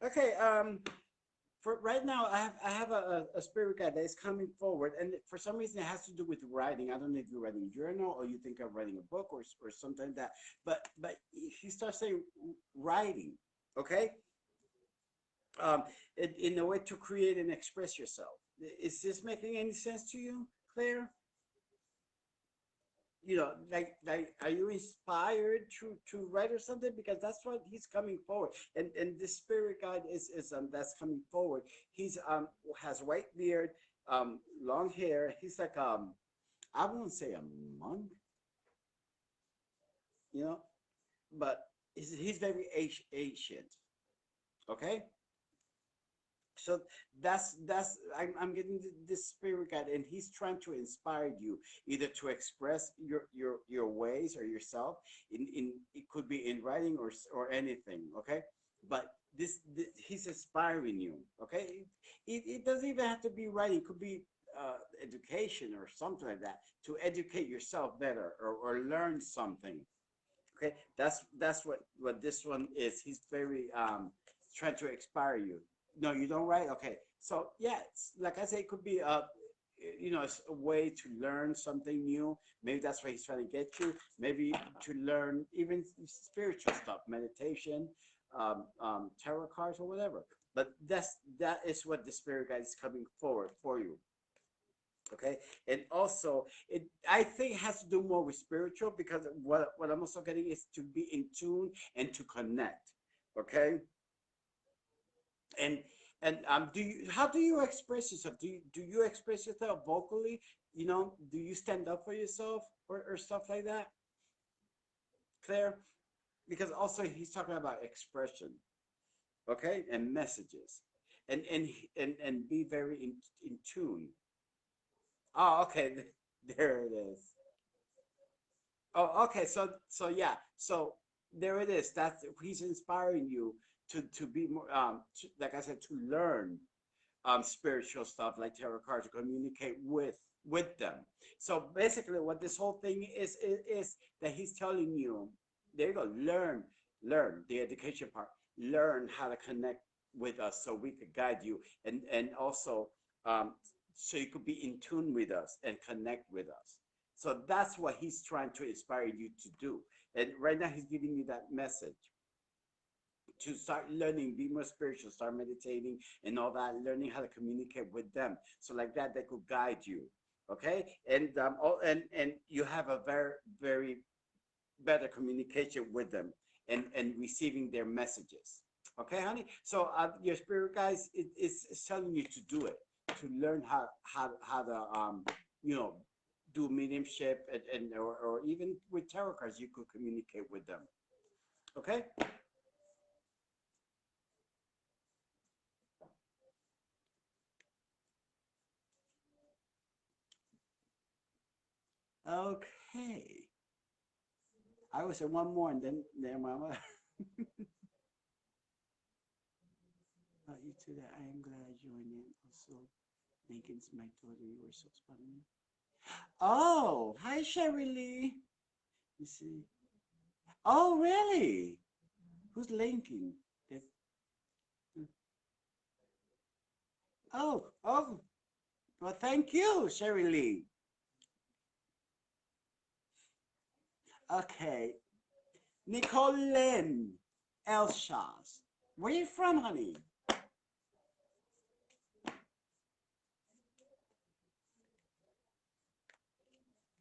Okay, for right now, I have a spirit guide that is coming forward, and for some reason it has to do with writing. I don't know if you're writing a journal or you think of writing a book or something like that. But he starts saying writing, okay, in a way to create and express yourself. Is this making any sense to you, Claire? Like are you inspired to write or something? Because that's what he's coming forward, and this spirit guide is that's coming forward. He's has white beard, long hair. He's like I won't say a monk, you know, but he's very ancient. Okay, so I'm getting this spirit guide, and he's trying to inspire you either to express your ways or yourself in it could be in writing or anything. Okay, but this he's inspiring you. Okay, it doesn't even have to be writing. It could be education or something like that, to educate yourself better or learn something. Okay, that's what this one is. He's very trying to inspire you. No, you don't write. Okay, so yeah, it's, like I say, it could be it's a way to learn something new. Maybe that's what he's trying to get you. Maybe to learn even spiritual stuff, meditation, tarot cards, or whatever. But that is what the spirit guide is coming forward for you. Okay, and also it I think has to do more with spiritual, because what I'm also getting is to be in tune and to connect. Okay, and do you how do you express yourself? Do you express yourself vocally? Do you stand up for yourself or stuff like that, Claire? Because also he's talking about expression, okay, and messages, and be very in tune. Oh, okay. There it is. Oh, okay. So yeah. So there it is. That's he's inspiring you to be more like I said, to learn spiritual stuff like tarot cards, to communicate with them. So basically, what this whole thing is that he's telling you. There you go. Learn the education part. Learn how to connect with us, so we could guide you, and also um, so you could be in tune with us and connect with us. So that's what he's trying to inspire you to do. And right now, he's giving you that message to start learning, be more spiritual, start meditating and all that, learning how to communicate with them. So like that, they could guide you. Okay. And you have a very, very better communication with them, and receiving their messages. Okay, honey. So your spirit guys is telling you to do it, to learn how to you know do mediumship, or even with tarot cards you could communicate with them. Okay. Okay. I would say one more and then Mama. You too. That I am glad I joined in. Also, Lincoln's my daughter. You were so funny. Oh, hi, Sherry Lee. You see. Oh, really? Who's Lincoln? That- Oh, oh. Well, thank you, Sherry Lee. Okay. Nicole Lynn Elshas. Where you from, honey?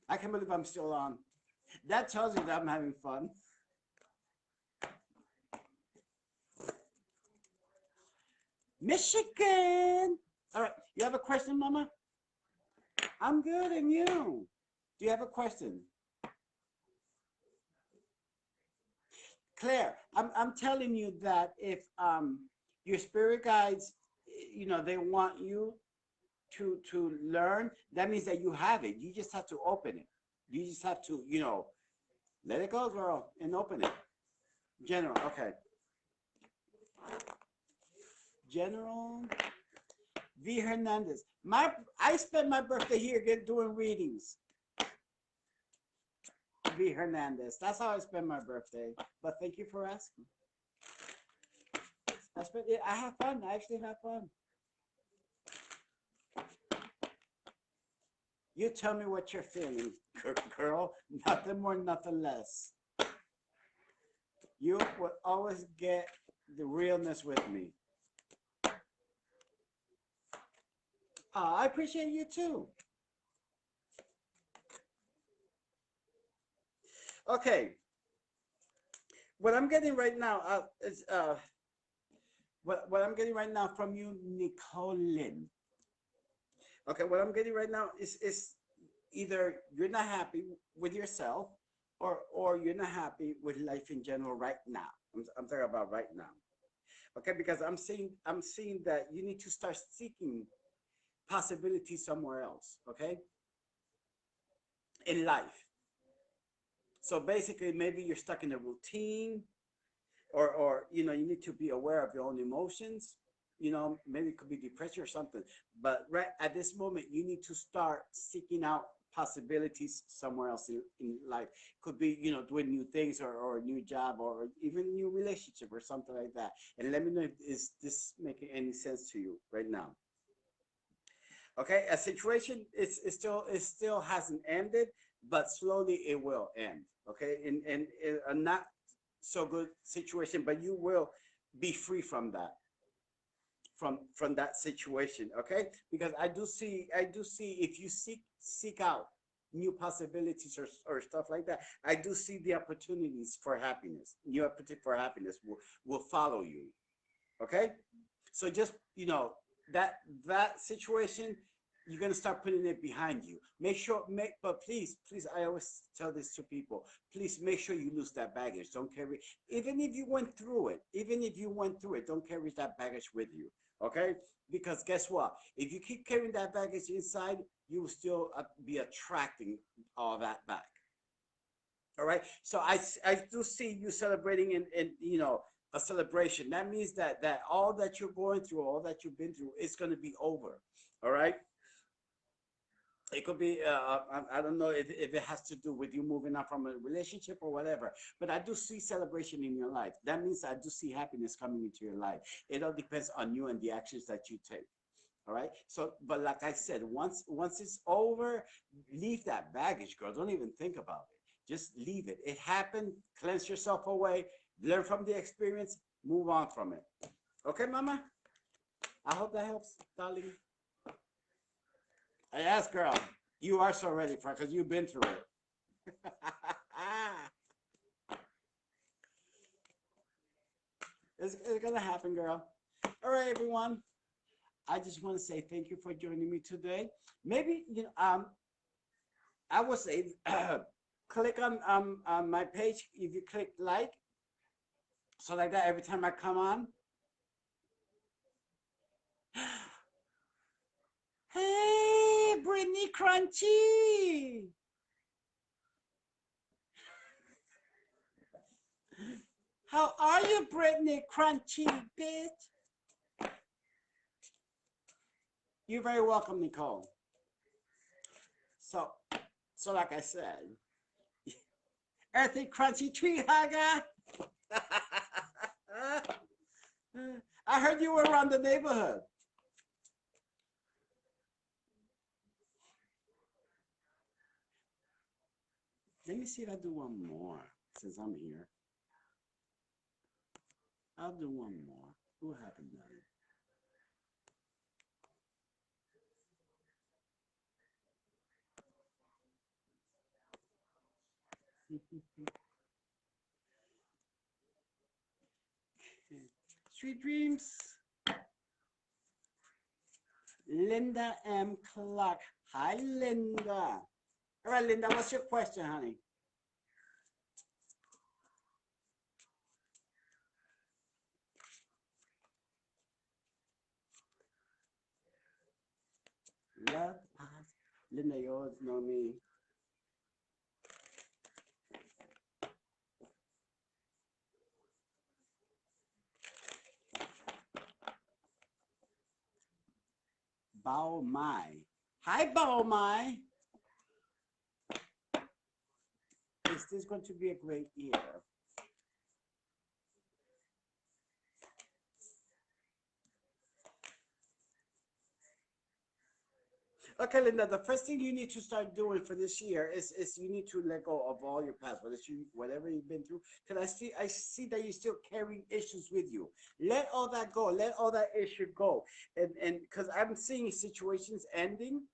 I can't believe I'm still on. That tells you that I'm having fun. Michigan. All right. You have a question, Mama? I'm good, and you? Do you have a question? Claire, I'm telling you that if your spirit guides, they want you to learn, that means that you have it. You just have to open it. You just have to, let it go, girl, and open it. General, okay. General V. Hernandez. I spent my birthday here doing readings. V. Hernandez. That's how I spend my birthday. But thank you for asking. I have fun. I actually have fun. You tell me what you're feeling, girl. Nothing more, nothing less. You will always get the realness with me. I appreciate you too. Okay. What I'm getting right now is what I'm getting right now from you, Nicole Lynn. Okay, what I'm getting right now is either you're not happy with yourself or you're not happy with life in general right now. I'm talking about right now. Okay, because I'm seeing that you need to start seeking possibilities somewhere else, okay? In life. So basically maybe you're stuck in a routine or you need to be aware of your own emotions. Maybe it could be depression or something. But right at this moment, you need to start seeking out possibilities somewhere else in life. Could be, doing new things or a new job or even new relationship or something like that. And let me know if is this making any sense to you right now. Okay, a situation is still hasn't ended, but slowly it will end. Okay, in a not so good situation, but you will be free from that, from that situation. Okay, because I do see if you seek out new possibilities or stuff like that, I do see the opportunities for happiness. New opportunity for happiness will follow you. Okay, so just that situation, you're gonna start putting it behind you. But please, I always tell this to people. Please make sure you lose that baggage. Don't carry, even if you went through it, don't carry that baggage with you. Okay? Because guess what? If you keep carrying that baggage inside, you will still be attracting all that back. All right. So I do see you celebrating in a celebration. That means that all that you're going through, all that you've been through, is going to be over. All right. It could be I don't know if it has to do with you moving on from a relationship or whatever, but I do see celebration in your life. That means I do see happiness coming into your life. It all depends on you and the actions that you take. All right. So, but like I said, once it's over, leave that baggage, girl. Don't even think about it. Just leave it. It happened. Cleanse yourself away. Learn from the experience. Move on from it. Okay, Mama. I hope that helps, darling. Yes, girl. You are so ready for it because you've been through it. It's gonna happen, girl. All right, everyone. I just want to say thank you for joining me today. Maybe I would say click on my page if you click like, so like that every time I come on. Hey, Brittany Crunchy. How are you, Brittany Crunchy bitch? You're very welcome, Nicole. So, like I said, Earthy Crunchy Tree Hugger. I heard you were around the neighborhood. Let me see if I do one more since I'm here. I'll do one more. Who happened to Sweet dreams. Linda M. Clark. Hi, Linda. All right, Linda, what's your question, honey? Love, Linda, you always know me. Bao Mai. Hi, Bao Mai. Is this going to be a great year? Okay, Linda, the first thing you need to start doing for this year is you need to let go of all your past, whatever you've been through. Because I see that you're still carrying issues with you. Let all that go. Let all that issue go. And because I'm seeing situations ending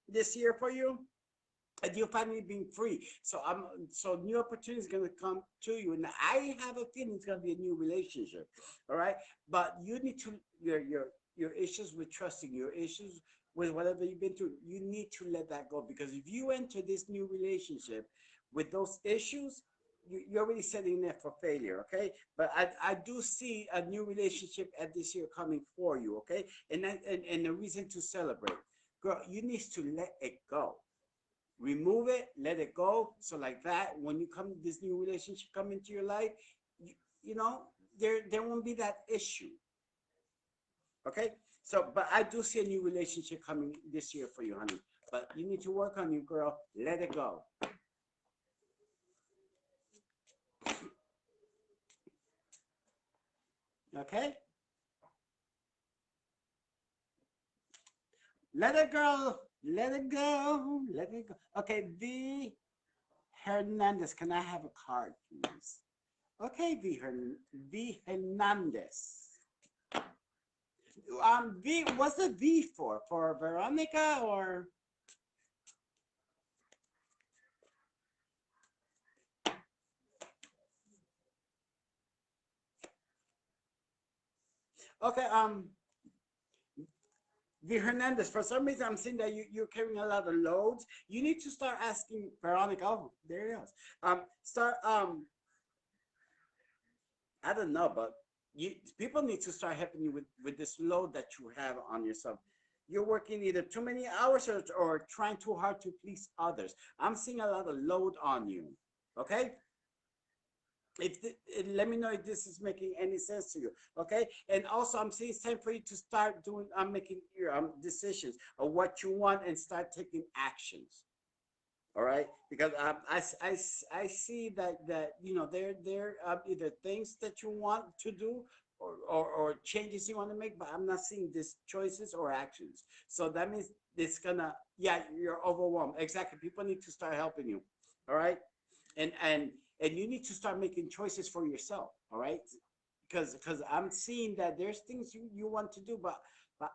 this year for you, and you finally being free. So new opportunities gonna come to you. And I have a feeling it's gonna be a new relationship. All right. But you need to your issues with trusting, your issues with whatever you've been through, you need to let that go. Because if you enter this new relationship with those issues, you're already setting there for failure, okay? But I do see a new relationship at this year coming for you, okay? And a reason to celebrate. Girl, you need to let it go. Remove it, let it go. So like that, when you come, this new relationship come into your life, you know, there won't be that issue. Okay? So, but I do see a new relationship coming this year for you, honey. But you need to work on you, girl. Let it go. Okay? Let it go. Let it go. Let it go. Okay, V. Hernandez, can I have a card, please? Okay, V. Hernandez. V. What's the V for? For Veronica or? Okay, V. Hernandez, for some reason, I'm seeing that you're carrying a lot of loads. You need to start asking Veronica. Oh, there it is. Start. I don't know, but people need to start helping you with this load that you have on yourself. You're working either too many hours or trying too hard to please others. I'm seeing a lot of load on you. Okay. Let me know if this is making any sense to you, okay? And also, I'm saying it's time for you to start doing, making your decisions of what you want and start taking actions. All right, because I see that you know there either things that you want to do or changes you want to make, but I'm not seeing these choices or actions. So that means it's gonna, yeah, you're overwhelmed. Exactly. People need to start helping you. All right, and and and you need to start making choices for yourself. All right, because I'm seeing that there's things you want to do, but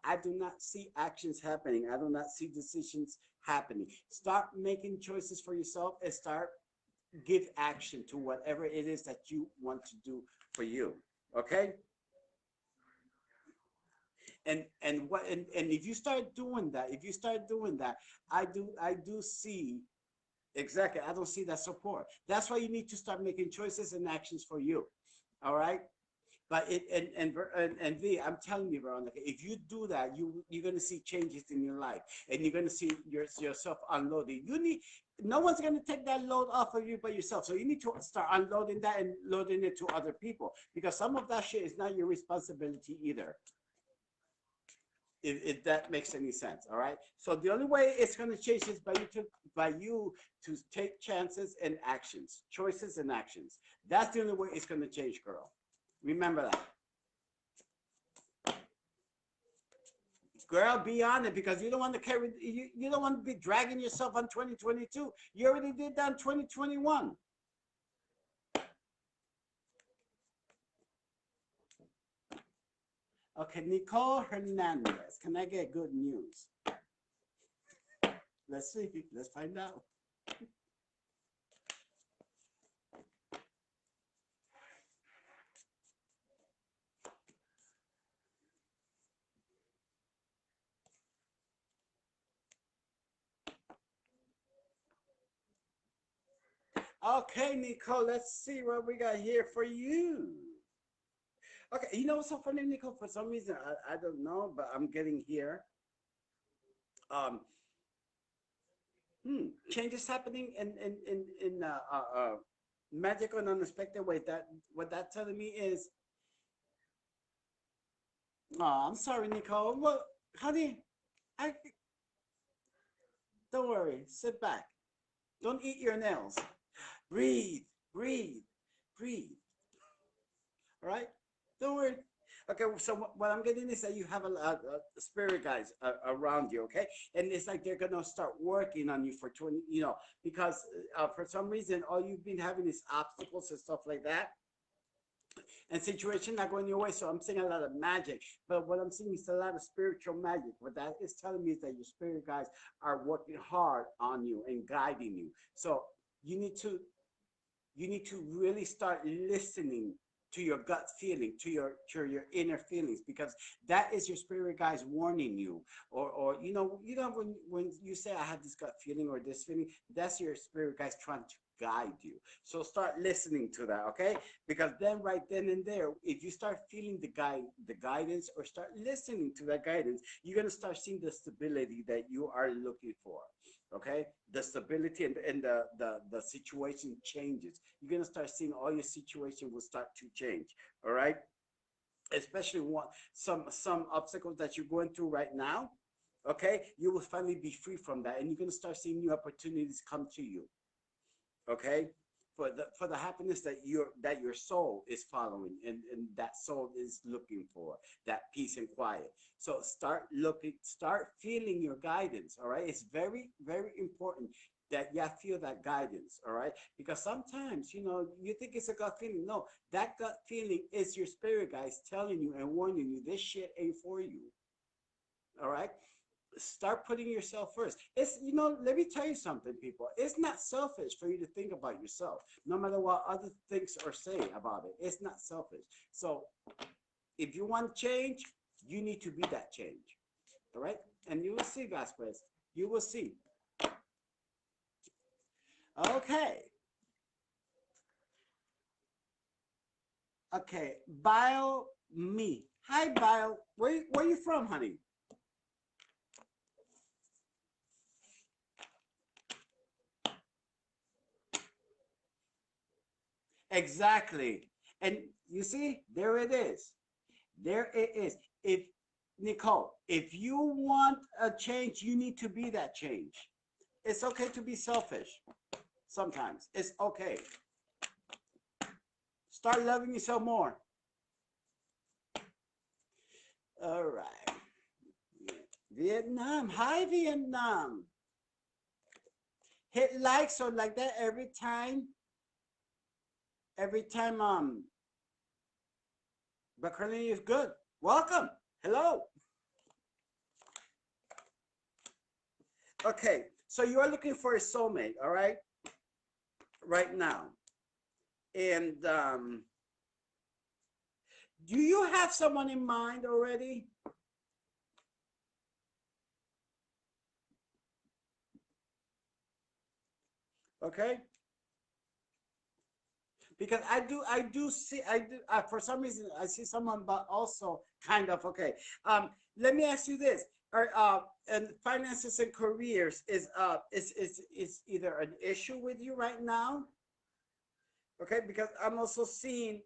I do not see actions happening. I do not see decisions happening. Start making choices for yourself and start give action to whatever it is that you want to do for you. Okay? And if you start doing that, I do see exactly. I don't see that support. That's why you need to start making choices and actions for you. All right? But and V, I'm telling you, Veronica, if you do that, you're gonna see changes in your life, and you're gonna see yourself unloading. You need no one's gonna take that load off of you but yourself. So you need to start unloading that and loading it to other people, because some of that shit is not your responsibility either. If that makes any sense, all right. So the only way it's going to change is by you to take chances and actions, choices and actions. That's the only way it's going to change, girl. Remember that. Girl, be on it, because you don't want to carry you don't want to be dragging yourself on 2022. You already did that in 2021. Okay, Nicole Hernandez, can I get good news? Let's see. Let's find out. Okay, Nicole, let's see what we got here for you. Okay, you know what's so funny, Nicole? For some reason, I don't know, but I'm getting here. Um, changes happening in magical and unexpected way. That what that telling me is, oh, I'm sorry, Nicole. Well, honey, I don't worry. Sit back. Don't eat your nails. Breathe, breathe, breathe. All right? Don't worry. Okay, so what I'm getting is that you have a spirit guides around you, okay? And it's like they're gonna start working on you for 20, because for some reason all you've been having is obstacles and stuff like that, and situation not going your way. So I'm seeing a lot of magic, but what I'm seeing is a lot of spiritual magic. What that is telling me is that your spirit guides are working hard on you and guiding you. So you need to you need to really start listening to your gut feeling, to your inner feelings, because that is your spirit guides warning you. Or when you say I have this gut feeling or this feeling, that's your spirit guides trying to guide you. So start listening to that, okay? Because then right then and there, if you start feeling the guidance, or start listening to that guidance, you're gonna start seeing the stability that you are looking for. Okay, the stability and the situation changes. You're gonna start seeing all your situation will start to change. All right, especially some obstacles that you're going through right now. Okay, you will finally be free from that, and you're gonna start seeing new opportunities come to you. Okay, for the happiness that your soul is following, and that soul is looking for, that peace and quiet. So start feeling your guidance. All right, it's very very important that you feel that guidance. All right, because sometimes you think it's a gut feeling. No, that gut feeling is your spirit guides telling you and warning you this shit ain't for you. All right, start putting yourself first. Let me tell you something, people. It's not selfish for you to think about yourself, no matter what other things or say about it. It's not selfish. So if you want change, you need to be that change. All right, and you will see, Vasquez. You will see. Okay. Okay. Bio me. Hi, Bio. Where you from, honey? Exactly. And you see, there it is. There it is. If Nicole, if you want a change, you need to be that change. It's okay to be selfish sometimes. It's okay. Start loving yourself more. All right. Vietnam. Hi, Vietnam. Hit like so like that every time. Every time Bacardi is good. Welcome. Hello. Okay. So you are looking for a soulmate, all right? Right now. And do you have someone in mind already? Okay. because I do see, I do, for some reason, I see someone, but also kind of, okay. Let me ask you this. And finances and careers is either an issue with you right now, okay? Because I'm also seeing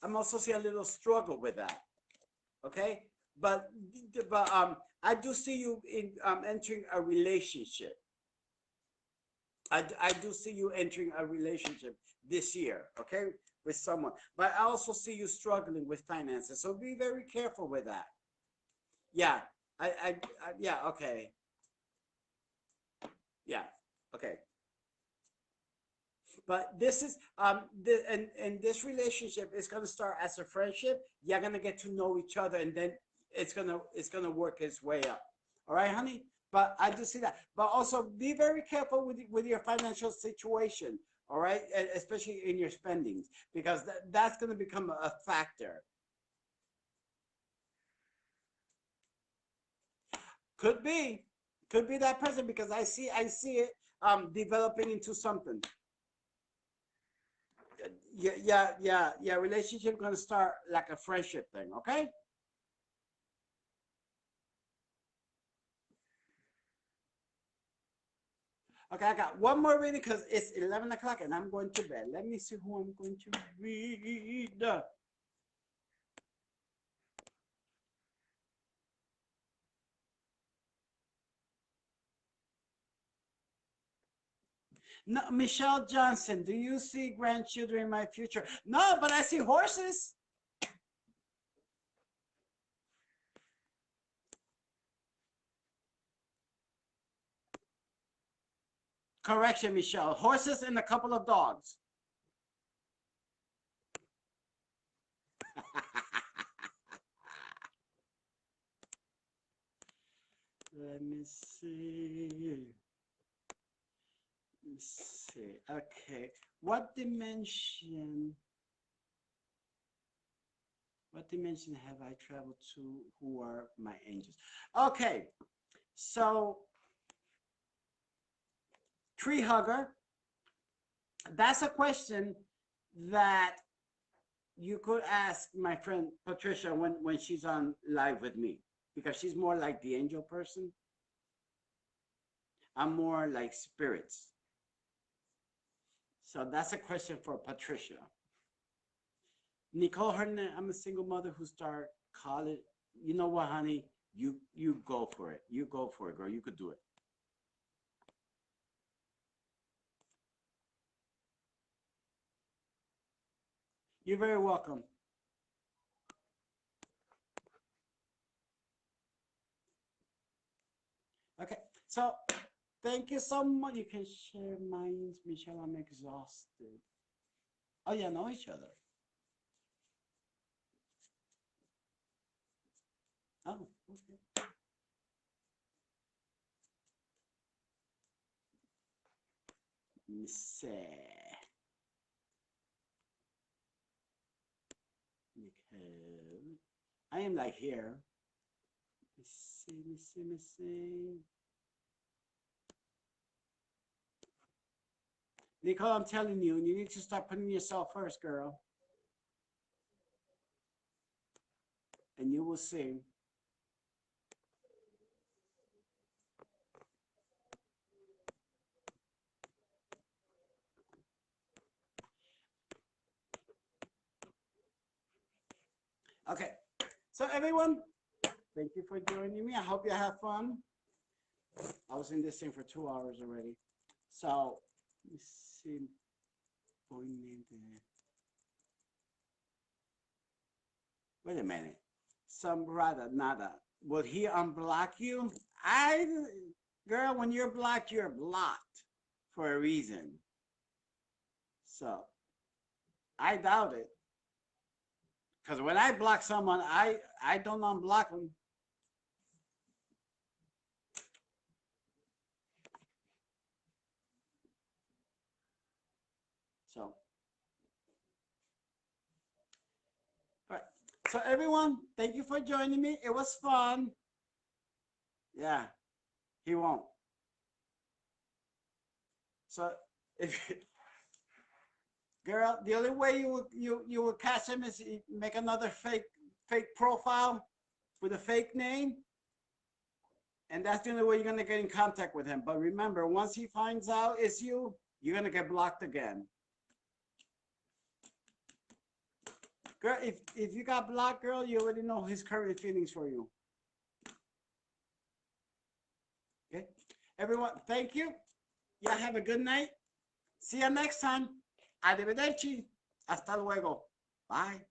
a little struggle with that, okay? But, I do see you in, entering a relationship. I do see you entering a relationship this year, okay, with someone. But I also see you struggling with finances, so be very careful with that. Yeah, yeah, okay, yeah, okay. But this is and this relationship is gonna start as a friendship. You're gonna get to know each other, and then it's gonna work its way up. All right, honey. But I do see that. But also be very careful with your financial situation. All right, and especially in your spendings, because that's gonna become a factor. Could be, could be that person because I see it developing into something. Yeah, yeah, yeah, yeah. Relationship gonna start like a friendship thing, okay? Okay, I got one more reading because it's 11 o'clock and I'm going to bed. Let me see who I'm going to read. No, Michelle Johnson, do you see grandchildren in my future? No, but I see horses. Correction, Michelle. Horses and a couple of dogs. Let me see. Let's see. Okay. What dimension? What dimension have I traveled to? Who are my angels? Okay. So, tree hugger. That's a question that you could ask my friend Patricia when she's on live with me, because she's more like the angel person. I'm more like spirits. So that's a question for Patricia. Nicole Hernandez, I'm a single mother who started college. You know what, honey? You go for it. You go for it, girl. You could do it. You're very welcome. Okay. So thank you so much. You can share mine, Michelle. I'm exhausted. Oh yeah, know each other. Oh, okay. Let me see. Nicole. I am like here. Let me see, let me see, let me see. Nicole, I'm telling you, you need to start putting yourself first, girl. And you will see. Okay. So everyone, thank you for joining me. I hope you have fun. I was in this thing for 2 hours already. So let me see. Wait a minute. Some brother, nada. Will he unblock you? Girl, when you're blocked, you're blocked for a reason. So I doubt it. Because when I block someone, I don't unblock them. So, right. So everyone, thank you for joining me. It was fun. Yeah, he won't. So if girl, the only way you will catch him is make another fake profile with a fake name, and that's the only way you're gonna get in contact with him. But remember, once he finds out it's you, you're gonna get blocked again. Girl, if you got blocked, girl, you already know his current feelings for you. Okay, everyone, thank you. Y'all have a good night. See you next time. Arrivederci. Hasta luego. Bye.